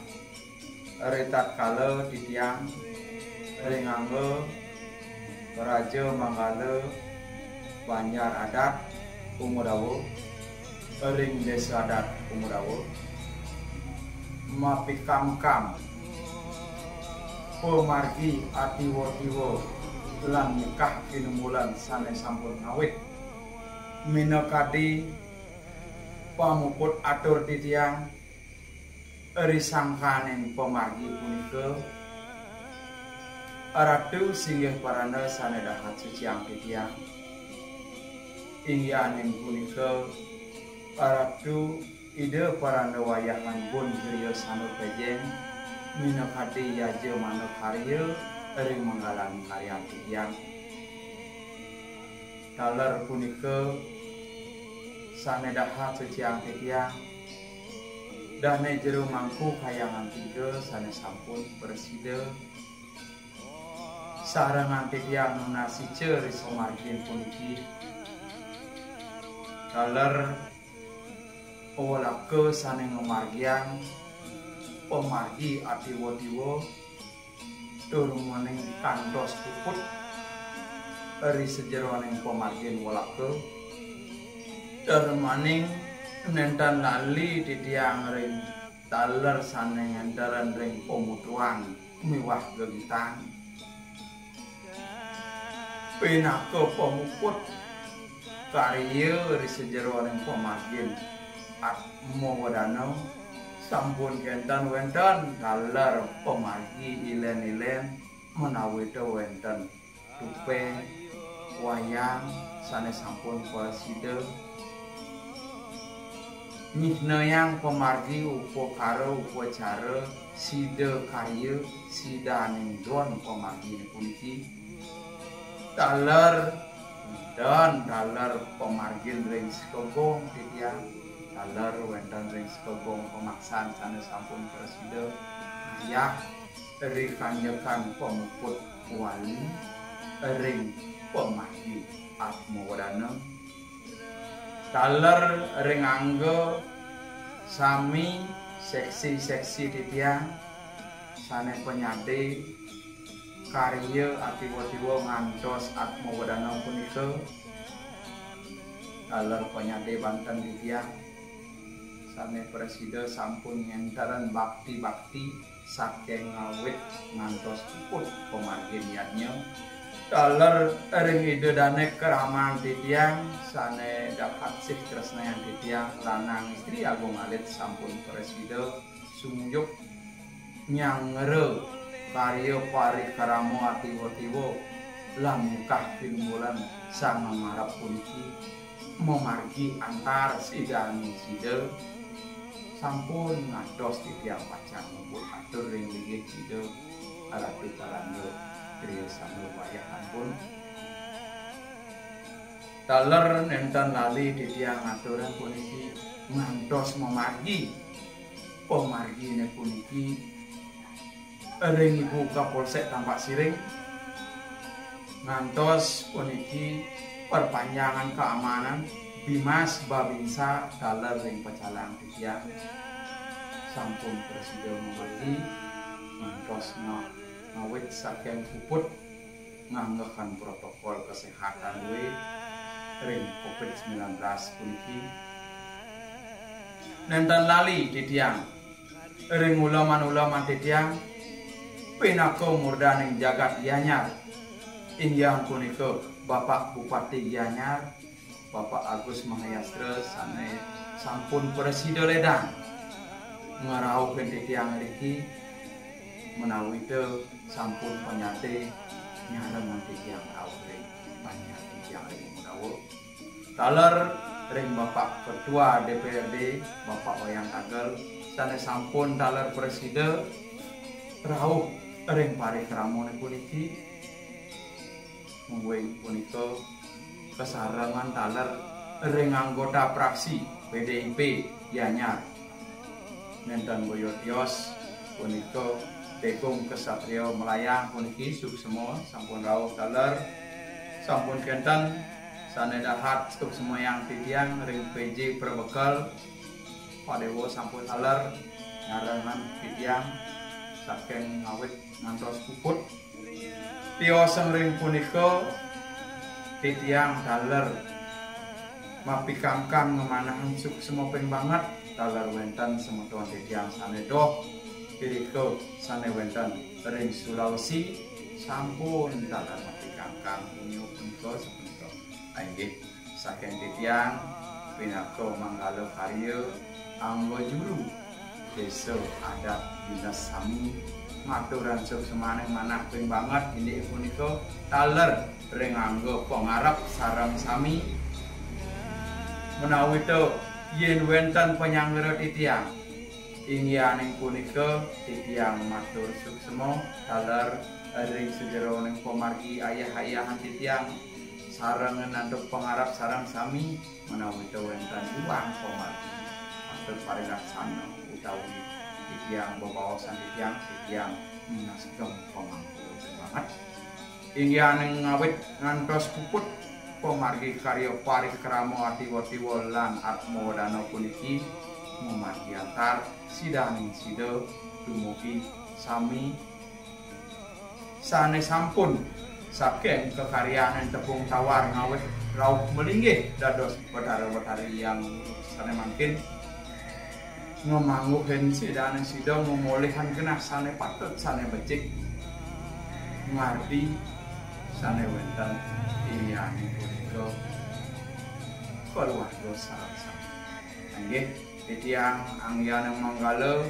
retat kala titiang ringangge Raja Manggala Banjar adat Umudawo ring desa adat Umudawo mapikam-kam pemargi atiwo-tiwo lan nikah kinumulan sanes sampun awit minakadi pamuput atur titiang risangkaning pemargi punika ratu singgih parana sanedahat suciang titiang ingyaning punika ratu ide parana wayahan bun griya sanur pejeng minakadi yaja manuk harya ring menggalangi karya tiyang daler punika sane dahat seciang tiyang dane jero mangku kayangan tiga sane sampun presida sarangan tiyang nasi ceri somargin puniki daler awalake sane ngomargiang pemargi atiwo-tiwo durung maning kantos puput eri sejeroning pemargin walake durung maning nentan lali titiang ring daler sane ngendaran ring pemutuan miwah gegitan pinake pemuput karya eri sejeroning pemargin atmo wadano sampun kenten wenten daler pemargi ilen-ilen menawi wenten tupe wayang sane sampun presida nyihneang pemargi upo karo upo cara sida karya sidaning don pemargi puniki daler dan daler pemargin ring sekogong titiang daler wenten ring sekogong pemaksaan sane sampun presida ayah eri kanjekan pemuput wali ring pemargi atmo wadana daler ring anggo sami seksi-seksi titiang sane penyade karya atiwo-tiwo ngantos atmo wadana punika daler penyade Banten titiang sane presida sampun ngentaran bakti-bakti saking ngawit ngantos puput pemargin yatnya daler ring ide dane keramaan titiang sane dapat sih tresnayan titiang lanang istri agung alit sampun presida sumjuk nyangere karya pari karamo atiwo-tiwo langkah pinmulan sang marap puniki memargi antar sidang sida sampun ngados titiang pacar ngumpul atur ring ligih sida alatu palando kriya sambil wayah ampun daler nenten lali titiang aturan puniki ngantos memargi pemargine puniki ring Ibu Kapolsek Tampak Siring ngantos puniki perpanjangan keamanan Bimas Babinsa daler ring pecalang titiang sampun presida memargi ngantos ngawit saking puput nganggekan protokol kesehatan ring COVID-19 puniki nenten lali titiang ring ulaman-ulaman titiang pinaka murdaning jagat Gianyar inggih punika Bapak Bupati Gianyar Bapak Agus Mahayastra sane sampun presida ledang ngaraukeun titiang riki menawi teu sampun penyate nyareng titiang rauh ring banyak titiang ring menawa daler ring Bapak Ketua DPRD Bapak Wayang Tagel sane sampun daler presida rauh ring parikrama puniki mungguing punika kesarengan daler ring anggota praksi PDIP Gianyar nenten boyotios punika Begum Kesatrio Melayang puniki suksema sampun rawuh daler sampun kenten sane dahat suksema yang titiang ring PJ Perbekal padewo sampun daler nyarengan titiang saking ngawit ngantos puput tioseng ring punika titiang daler mapikangkang ngemanahan suksema ping banget daler wenten semeton titiang sane doh piriko sane wenten ring Sulawesi sampun daler mapikangkang punyo punika sepunika inggih saking titiang pinaka manggala karya anggo juru desa adat dinas sami ngaturan suksema manah ping banget inggih punika daler ring anggo pangarep sareng sami menawi to yen wenten penyanggara titiang inggihaning punika titiang matur suksema daler ring sejero ning pamargi ayah-ayahan titiang sareng nanduk pangarap sareng sami menawi wonten iwang pamargi atur parilaksana utawi titiang bebaosan titiang nasgem pamangku banget ingyaning ngawit ngantos puput pamargi karya parikrama atiwa-tiwa lan atmodana puniki memargi antar sidaning sida dumugi sami sanes sampun saking kekaryaan tepung tawar ngawit rauh melinggih dados betara-betari yang sane mangkin ngemangguhin sidaning sida memulihan genah sane patut sane becik ngarti sane wonten iyane punika keluarga sareng-sareng nggih titiang anggiane manggala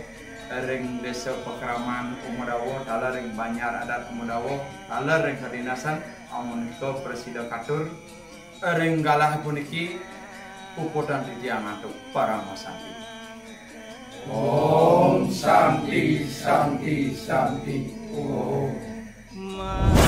ring desa Pekraman Umudawo taler ring Banyar Adat Umudawo taler ring kadinasan amuniko presida katur ring galah puniki puputan titiang atuk Parama Santi. Om Santi Santi Santi Om